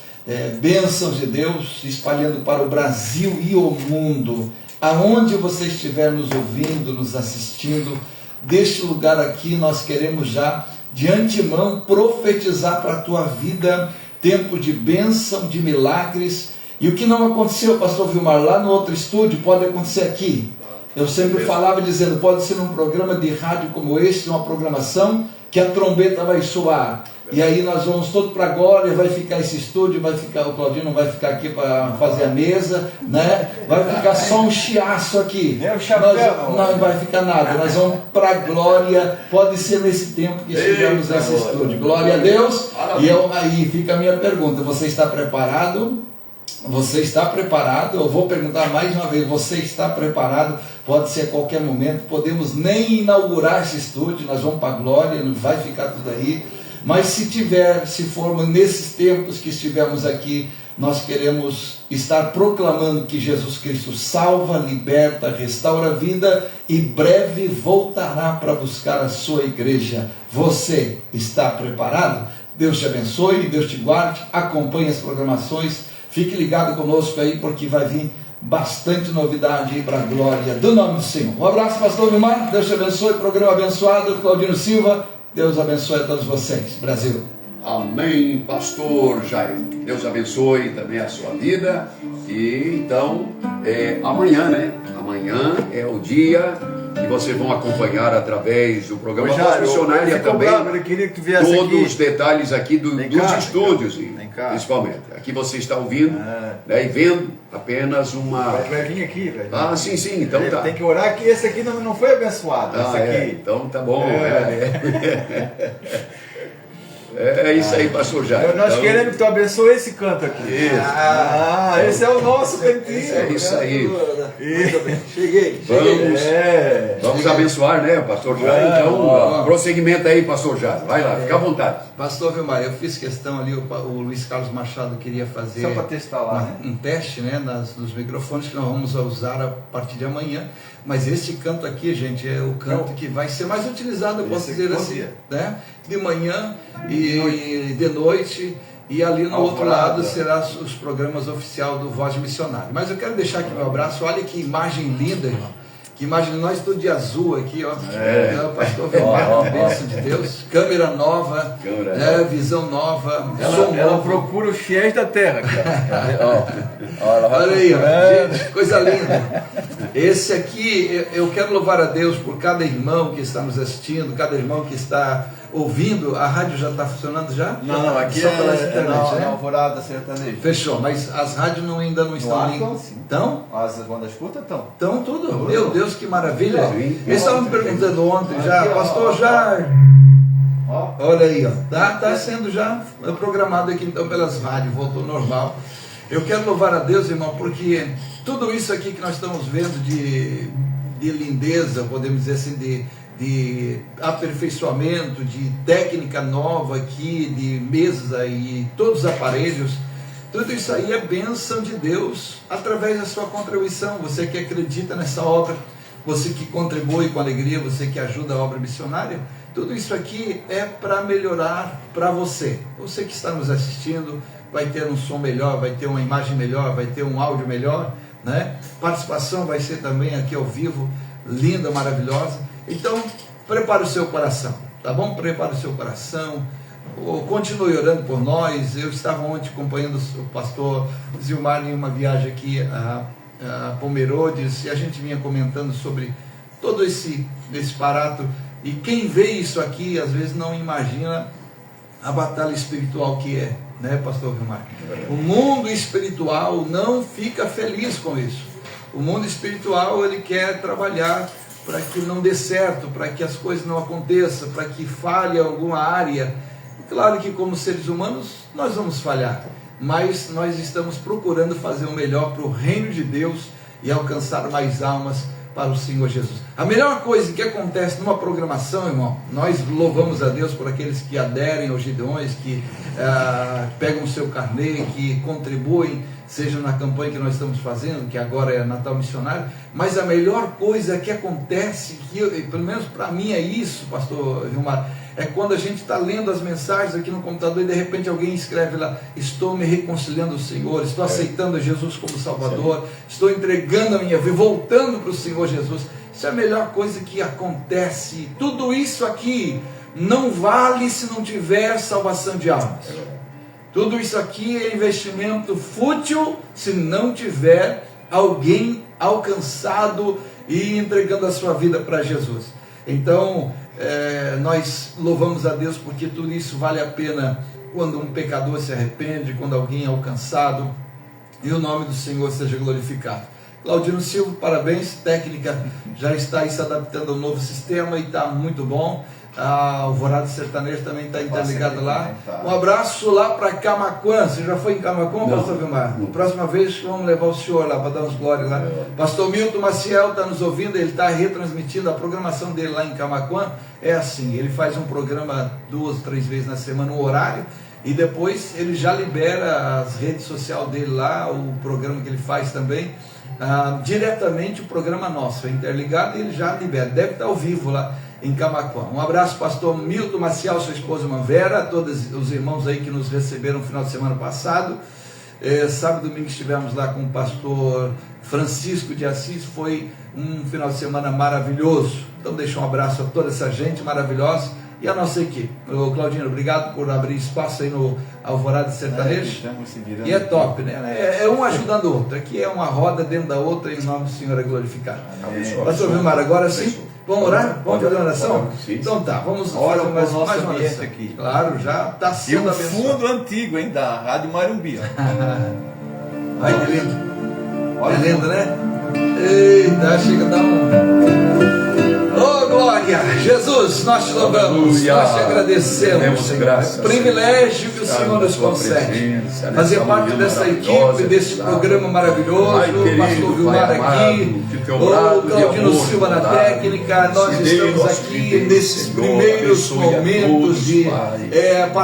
bênçãos de Deus, espalhando para o Brasil e o mundo, aonde você estiver nos ouvindo, nos assistindo. Deste lugar aqui nós queremos já de antemão profetizar para a tua vida tempo de bênção, de milagres. E o que não aconteceu, pastor Vilmar, lá no outro estúdio, pode acontecer aqui. Eu sempre falava dizendo, pode ser num programa de rádio como este, uma programação que a trombeta vai soar, e aí nós vamos todos para a glória, vai ficar esse estúdio, vai ficar, o Claudinho não vai ficar aqui para fazer a mesa, né? Vai ficar só um chiaço aqui, não vai ficar nada, nós vamos para a glória. Pode ser nesse tempo que estivermos nesse estúdio, glória a Deus. E aí fica a minha pergunta, você está preparado? Você está preparado? Eu vou perguntar mais uma vez, você está preparado? Pode ser a qualquer momento, podemos nem inaugurar esse estúdio, nós vamos para a glória, não vai ficar tudo aí. Mas se formos nesses tempos que estivemos aqui, nós queremos estar proclamando que Jesus Cristo salva, liberta, restaura a vida e breve voltará para buscar a sua igreja. Você está preparado? Deus te abençoe, Deus te guarde, acompanhe as programações, fique ligado conosco aí, porque vai vir bastante novidade aí para a glória do nome do Senhor. Um abraço, pastor Vilmar, Deus te abençoe, programa abençoado, Claudino Silva, Deus abençoe a todos vocês, Brasil. Amém, pastor Jair. Deus abençoe também a sua vida. E então, amanhã, né? Amanhã é o dia que vocês vão acompanhar através do programa Missionária também. Eu queria que tu viesse todos aqui. Os detalhes aqui dos estúdios, principalmente. Aqui você está ouvindo, né, e vendo apenas uma... Vai vir aqui, velho. Ah, sim, então tá. Tem que orar que esse aqui não foi abençoado. Esse aqui. Então tá bom. É isso aí, pastor Jair. Nós então, queremos que tu abençoe esse canto aqui. Isso. Esse é o nosso cantinho. É isso aí. Cheguei. Vamos abençoar, né, pastor Jair? Então, prosseguimento aí, pastor Jair. Vai lá, fica à vontade. Pastor Vilmar, eu fiz questão ali, o Luiz Carlos Machado queria fazer só para testar lá, um teste, né, nos microfones que nós vamos usar a partir de amanhã. Mas este canto aqui, gente, é o canto que vai ser mais utilizado, eu posso dizer assim, né? De manhã e de noite. e ali no outro Alvorada. lado será os programas oficial do Voz Missionária. Mas eu quero deixar aqui meu abraço. Olha que imagem linda, irmão. Que imagem, nós todos de azul aqui, ó. O pastor Vilmar, bênção de Deus. Câmera nova, visão nova, som Ela novo. procura os fiéis da terra, cara. Olha aí, ó. Gente, coisa linda. Esse aqui, eu quero louvar a Deus por cada irmão que está nos assistindo, cada irmão que está ouvindo. A rádio já está funcionando já? Não, aqui só pela internet, né? na Alvorada Sertaneja. Fechou, mas as rádios ainda não estão ar, ligadas. sim. Então? As bandas curtas estão. Então tudo. Meu Deus, que maravilha. Sim. Eles estavam me perguntando ontem já, Aqui, ó, pastor, ó. já. Ó. Olha aí, ó. Tá sendo já programado aqui então pelas rádios, voltou normal. Eu quero louvar a Deus, irmão, porque tudo isso aqui que nós estamos vendo de lindeza, podemos dizer assim, de aperfeiçoamento, de técnica nova aqui, de mesa e todos os aparelhos, tudo isso aí é bênção de Deus através da sua contribuição. Você que acredita nessa obra, você que contribui com alegria, você que ajuda a obra missionária, tudo isso aqui é para melhorar para você. Você que está nos assistindo vai ter um som melhor, vai ter uma imagem melhor, vai ter um áudio melhor, né? Participação vai ser também aqui ao vivo, linda, maravilhosa. Então, prepare o seu coração, tá bom? Prepare o seu coração, continue orando por nós. Eu estava ontem acompanhando o pastor Zilmar em uma viagem aqui a Pomerode, e a gente vinha comentando sobre todo esse barato, e quem vê isso aqui, às vezes não imagina a batalha espiritual que é, né, pastor Vilmar? O mundo espiritual não fica feliz com isso. O mundo espiritual, ele quer trabalhar para que não dê certo, para que as coisas não aconteçam, para que falhe alguma área. Claro que como seres humanos nós vamos falhar, mas nós estamos procurando fazer o melhor para o reino de Deus e alcançar mais almas para o Senhor Jesus. A melhor coisa que acontece numa programação, irmão, nós louvamos a Deus por aqueles que aderem aos Gideões, que pegam o seu carnê, que contribuem, seja na campanha que nós estamos fazendo, que agora é Natal Missionário, mas a melhor coisa que acontece, pelo menos para mim é isso, pastor Vilmar, é quando a gente está lendo as mensagens aqui no computador e de repente alguém escreve lá: estou me reconciliando ao Senhor, estou aceitando Jesus como Salvador, estou entregando a minha vida, voltando para o Senhor Jesus. Isso é a melhor coisa que acontece. Tudo isso aqui não vale se não tiver salvação de almas. Tudo isso aqui é investimento fútil se não tiver alguém alcançado e entregando a sua vida para Jesus. Então, nós louvamos a Deus porque tudo isso vale a pena quando um pecador se arrepende, quando alguém é alcançado, e o nome do Senhor seja glorificado. Claudino Silva, parabéns, técnica já está aí se adaptando ao novo sistema e está muito bom. A Alvorada Sertaneja também está interligada lá. Um abraço lá para Camaquã. Você já foi em Camaquã, pastor Vilmar? Próxima vez vamos levar o senhor lá para dar uns glórias lá. Pastor Milton Maciel está nos ouvindo, ele está retransmitindo a programação dele lá em Camaquã. É assim, ele faz um programa 2, 3 vezes na semana, um horário, e depois ele já libera as redes sociais dele lá, o programa que ele faz também, diretamente o programa nosso, é interligado, e ele já libera, deve estar ao vivo lá em Camaquã. Um abraço, pastor Milton Maciel, sua esposa Manvera, todos os irmãos aí que nos receberam no final de semana passado. Sábado e domingo estivemos lá com o pastor Francisco de Assis, foi um final de semana maravilhoso. Então deixa um abraço a toda essa gente maravilhosa e a nossa equipe. Claudino, obrigado por abrir espaço aí no Alvorada Sertanejo. E é top, né? É um ajudando o outro. Aqui é uma roda dentro da outra e o nome do Senhor é glorificado. Pastor Vilmar, agora sim, vamos orar? Vamos fazer uma oração? Então tá, vamos Olha fazer mais uma ambiente oração aqui. Claro, já está E sendo um abençoado. fundo antigo, hein, da Rádio Marumbi. Ai, que lindo. Olha É o lindo, fundo. né? Eita, chega a dar Oh, glória! Jesus, nós te louvamos, Aleluia. nós te agradecemos, Demos Senhor. graças, Privilégio que o Senhor, Senhor nos na tua concede. presença, Fazer nessa parte manhã dessa maravilhosa equipe, desse de programa sábado. maravilhoso, Pai querido, pastor Vilmar Pai amado, aqui, que teu brado de Claudino amor, Silva na bondade, técnica. Nós se dê estamos nosso aqui vida, nesses Senhor, primeiros abençoe a momentos todos, de Pai.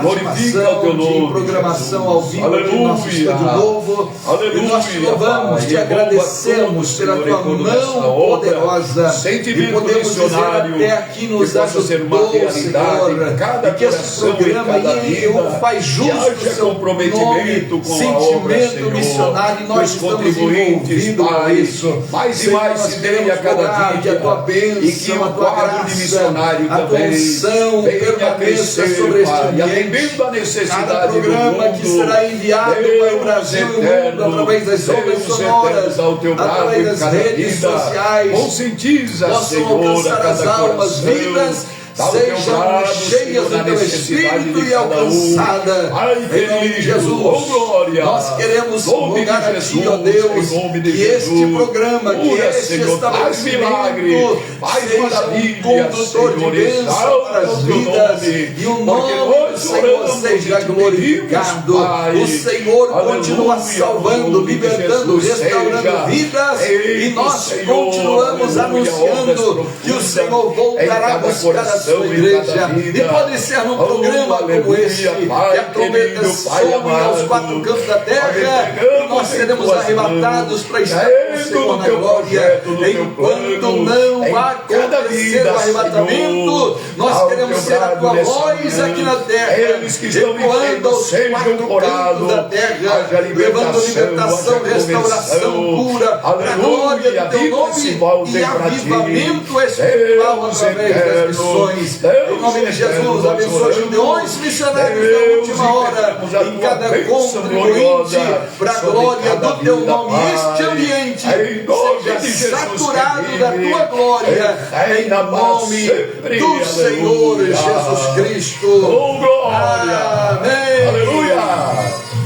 Glorifica participação, o teu nome, de programação Jesus. ao vivo aqui no nosso Aleluia. estúdio novo. Aleluia, E nós te louvamos, Pai. te E agradecemos louva pela tudo, tua Senhor, em toda essa mão obra. poderosa. E Sentimento podemos desse dizer missionário, até aqui nos que possa ser uma ajudou, realidade Senhor, em cada e que esse coração, em programa cada aí vida, faz jus que ao haja seu comprometimento nome, com a obra, sentimento Senhor, missionário, e nós os estamos contribuintes, envolvidos com Pai, isso. mais e Senhor, mais nós se dê a queremos cada rogar dia, que a tua bênção, e que o a tua quadro graça, de missionário a tua também unção venha permaneça crescer, sobre este Pai, ambiente. atendendo a Cada necessidade do programa mundo. que será enviado para o Brasil e o mundo através das ondas sonoras, ao teu lado através em das cada redes vida. sociais, Conscientiza, possam Senhor, a alcançar cada as almas, coração. vidas Dá o teu sejam brado, cheias Senhor, do na teu necessidade Espírito de e cada alcançada Ai, em nome de querido, Jesus. oh, glória. Nós queremos Nome rogar de a Ti, Jesus, ó Deus, em nome de que Jesus. este programa, que Cura, este Senhor, faz milagre, estabelecimento faz seja maravilha, um condutor de Senhor, bênção exalta para as o teu vidas, nome, e o porque nome do nós Senhor oramos seja e te glorificado. pedimos, Pai. O Senhor continua Aleluia, salvando, o nome de libertando, Jesus restaurando seja vidas, e feito, nós Senhor, continuamos aleluia, anunciando obras que o profundas Senhor em voltará a cada buscar a coração, sua em igreja. cada vida. E pode ser num Oh, programa como aleluia, este, Pai que a trombeta querido, Pai soe aos amado. quatro cantos da Nós terra, e nós entregamos em seremos tuas arrebatados mãos, para estar com o crendo Senhor no na teu glória. projeto, no teu Enquanto plano, não em cada acontecer vida, o arrebatamento, Senhor, nós ao queremos teu ser a brado tua nessa voz manhã. aqui na terra, Eles que estão ecoando vivendo aos sejam quatro curados, cantos da terra, haja levando libertação, haja restauração, conversão. cura, para a glória Aleluia, do teu vidas se nome voltem e para ti. avivamento espiritual Deus através das eterno, missões. Deus Em nome de Jesus, eterno, abençoa os gideões missionários da Deus, última hora, entregamos a em tua cada bênção contribuinte, gloriosa para a sobre glória cada do teu vida, nome. Pai. Este ambiente Em nome seja de Jesus saturado que da vive, tua glória, reina em para nome sempre. do Senhor Aleluia. Jesus Cristo. Oh, glória. Amém. Aleluia.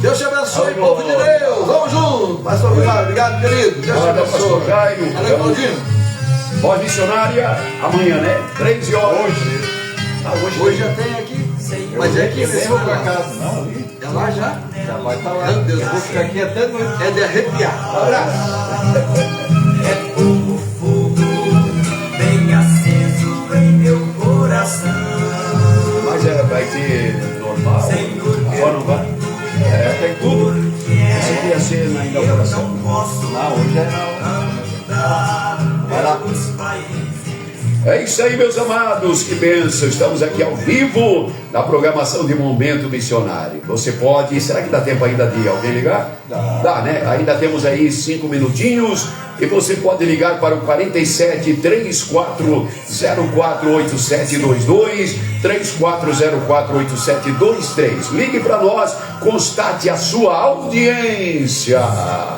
Deus te abençoe, Amém. povo de Deus. Vamos juntos. Pastor Vilar, obrigado, querido. Deus te Obrigado, abençoe. Pastor Jairo. Valeu, Claudinho. Voz missionária, amanhã, né? 13 horas. Hoje. Hoje já tem aqui. Mas é aqui, Vem pra casa, não, ali. é lá já. Já vai estar lá. Meu Deus, Vou ficar aqui até noite. é de arrepiar. Um abraço. É como fogo, bem aceso em meu coração. Mas vai ter normal? Senhor, Ou não vai? Tem tudo. Esse ia ser na inauguração. Não, hoje é não. Vai lá. É isso aí, meus amados, que bênção. Estamos aqui ao vivo na programação de Momento Missionário. Você pode, será que dá tempo ainda de alguém ligar? Dá, né? Ainda temos aí 5 minutinhos e você pode ligar para o 47 34 04 8722 3404 8723. Ligue para nós, constate a sua audiência.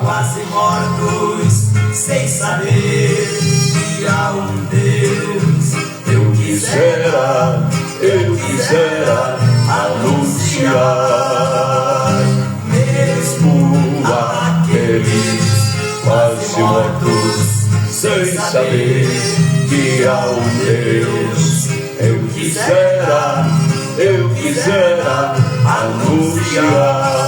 Quase mortos, sem saber que há um Deus. Eu quisera anunciar, mesmo aqueles quase mortos, sem saber que há um Deus. Eu quisera anunciar.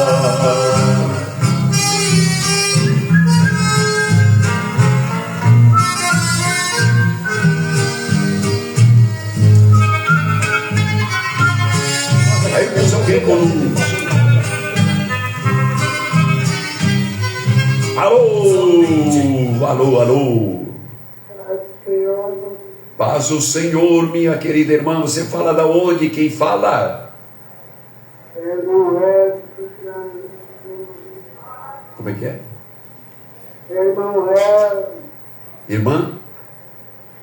Aí temos alguém com um... Alô. Paz o Senhor, minha querida irmã. Você fala da onde? Quem fala? Como é que é? Irmã?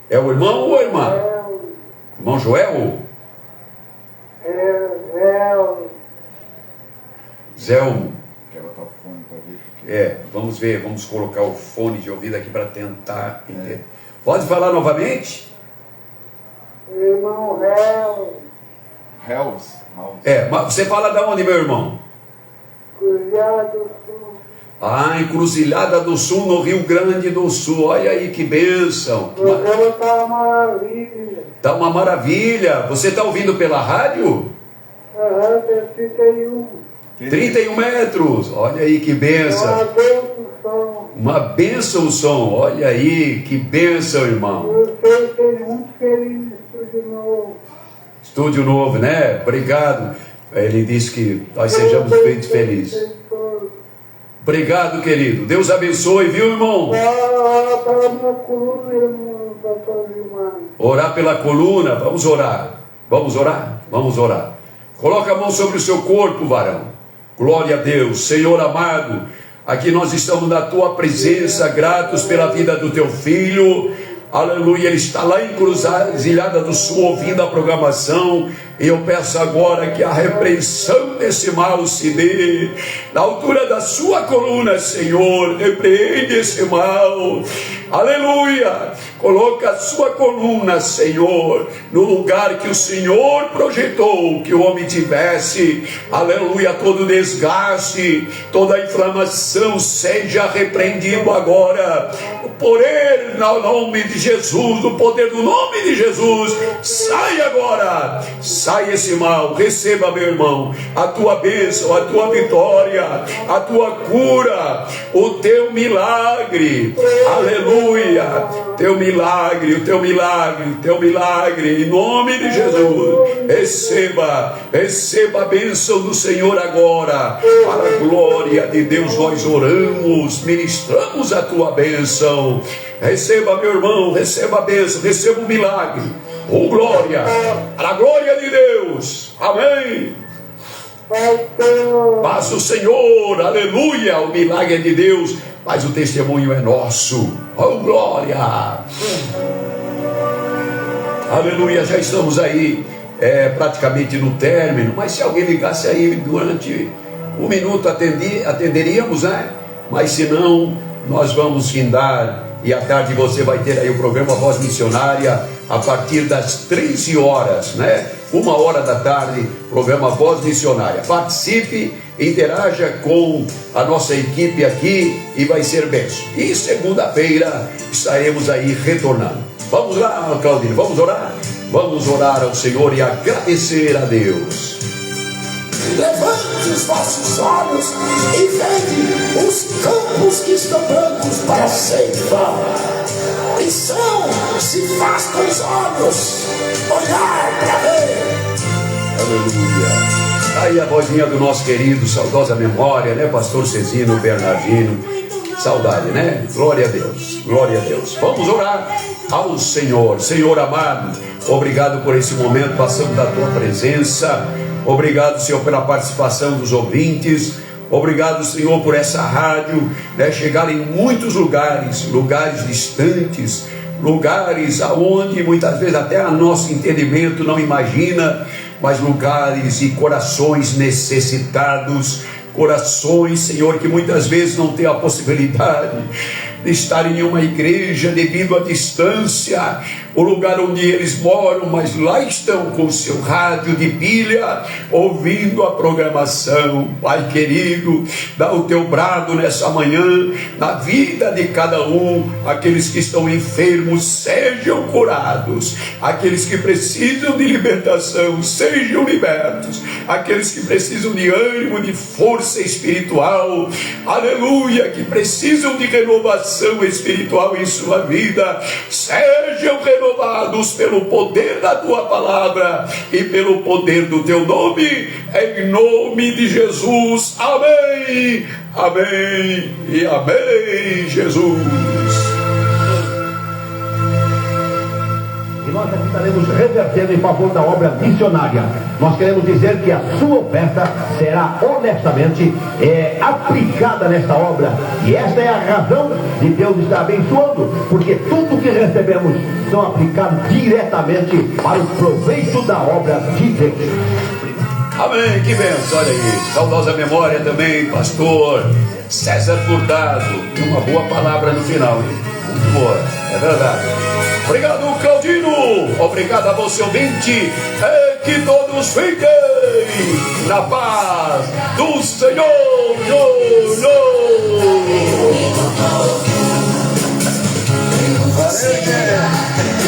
É o irmão ou a irmã? Irmão Joel? Zelmo. Quer botar o fone para ver porque... Vamos ver, vamos colocar o fone de ouvido aqui para tentar entender. Pode falar novamente? Irmão Hells. Mas você fala da onde, meu irmão? Cruzada do Sul. Encruzilhada do Sul, no Rio Grande do Sul. Olha aí que bênção. O programa tá uma maravilha. Tá uma maravilha. Você está ouvindo pela rádio? Tem 31. 31 metros. Olha aí que bênção. Uma benção. Uma bênção o som. Olha aí que bênção, irmão. Eu sei muito feliz de novo. Estúdio novo, né? Obrigado. Ele disse que nós sejamos feitos felizes. Obrigado, querido. Deus abençoe, viu, irmão? Para a minha coluna, irmão, Orar pela coluna, vamos orar. Vamos orar? Vamos orar. Coloca a mão sobre o seu corpo, varão. Glória a Deus. Senhor amado, aqui nós estamos na tua presença, gratos pela vida do teu filho. Aleluia, ele está lá encruzilhada do sul, ouvindo a programação. E eu peço agora que a repreensão desse mal se dê na altura da sua coluna, Senhor. Repreende esse mal. Aleluia. Coloca a sua coluna, Senhor, no lugar que o Senhor projetou que o homem tivesse. Aleluia. Todo desgaste, toda inflamação seja repreendido agora. O poder no nome de Jesus, o poder do nome de Jesus, sai agora. Sai esse mal, receba, meu irmão, a tua bênção, a tua vitória, a tua cura, o teu milagre. Aleluia. Teu milagre, o teu milagre, o teu milagre, em nome de Jesus. Receba a bênção do Senhor agora. Para a glória de Deus nós oramos, ministramos a tua bênção. Receba, meu irmão, receba a bênção, receba o milagre. Oh, glória, para a glória de Deus. Amém. Paz do Senhor, aleluia. O milagre é de Deus, mas o testemunho é nosso. Oh, glória. Aleluia, já estamos aí praticamente no término. Mas se alguém ligasse aí durante um minuto, atenderíamos, né? Mas se não, nós vamos findar. E à tarde você vai ter aí o programa Voz Missionária a partir das 13 horas, né? 1h da tarde, programa Voz Missionária. Participe, interaja com a nossa equipe aqui e vai ser bênção. E segunda-feira estaremos aí retornando. Vamos lá, Claudinho, vamos orar? Vamos orar ao Senhor e agradecer a Deus. Levante os vossos olhos e vede os campos que estão brancos para a ceifa. Missão, se faz com os olhos, olhar para ver. Aleluia. Aí a vozinha do nosso querido, saudosa memória, né? Pastor Cezino Bernardino. Saudade, né? Glória a Deus, glória a Deus. Vamos orar ao Senhor. Senhor amado, obrigado por esse momento, passando da tua presença. Obrigado, Senhor, pela participação dos ouvintes. Obrigado, Senhor, por essa rádio, né, chegar em muitos lugares distantes, lugares aonde muitas vezes até a nosso entendimento não imagina, mas lugares e corações necessitados, corações, Senhor, que muitas vezes não tem a possibilidade de estar em uma igreja devido à distância, o lugar onde eles moram, mas lá estão com o seu rádio de pilha, ouvindo a programação. Pai querido, dá o teu brado nessa manhã, na vida de cada um. Aqueles que estão enfermos sejam curados, aqueles que precisam de libertação sejam libertos, aqueles que precisam de ânimo, de força espiritual, aleluia, que precisam de renovação espiritual em sua vida, sejam renovados pelo poder da tua palavra e pelo poder do teu nome, em nome de Jesus. Amém, amém e amém, Jesus. E nós aqui estaremos revertendo em favor da obra missionária. Nós queremos dizer que a sua oferta será honestamente aplicada nesta obra. E esta é a razão de Deus estar abençoando, porque tudo que recebemos são aplicados diretamente para o proveito da obra de Deus. Amém, que benção, olha aí. Saudosa memória também, pastor César Furtado. E uma boa palavra no final, hein? Muito boa, é verdade. Obrigado, Claudino. Obrigado a você, ouvinte. Que todos fiquem na paz do Senhor. Valeu,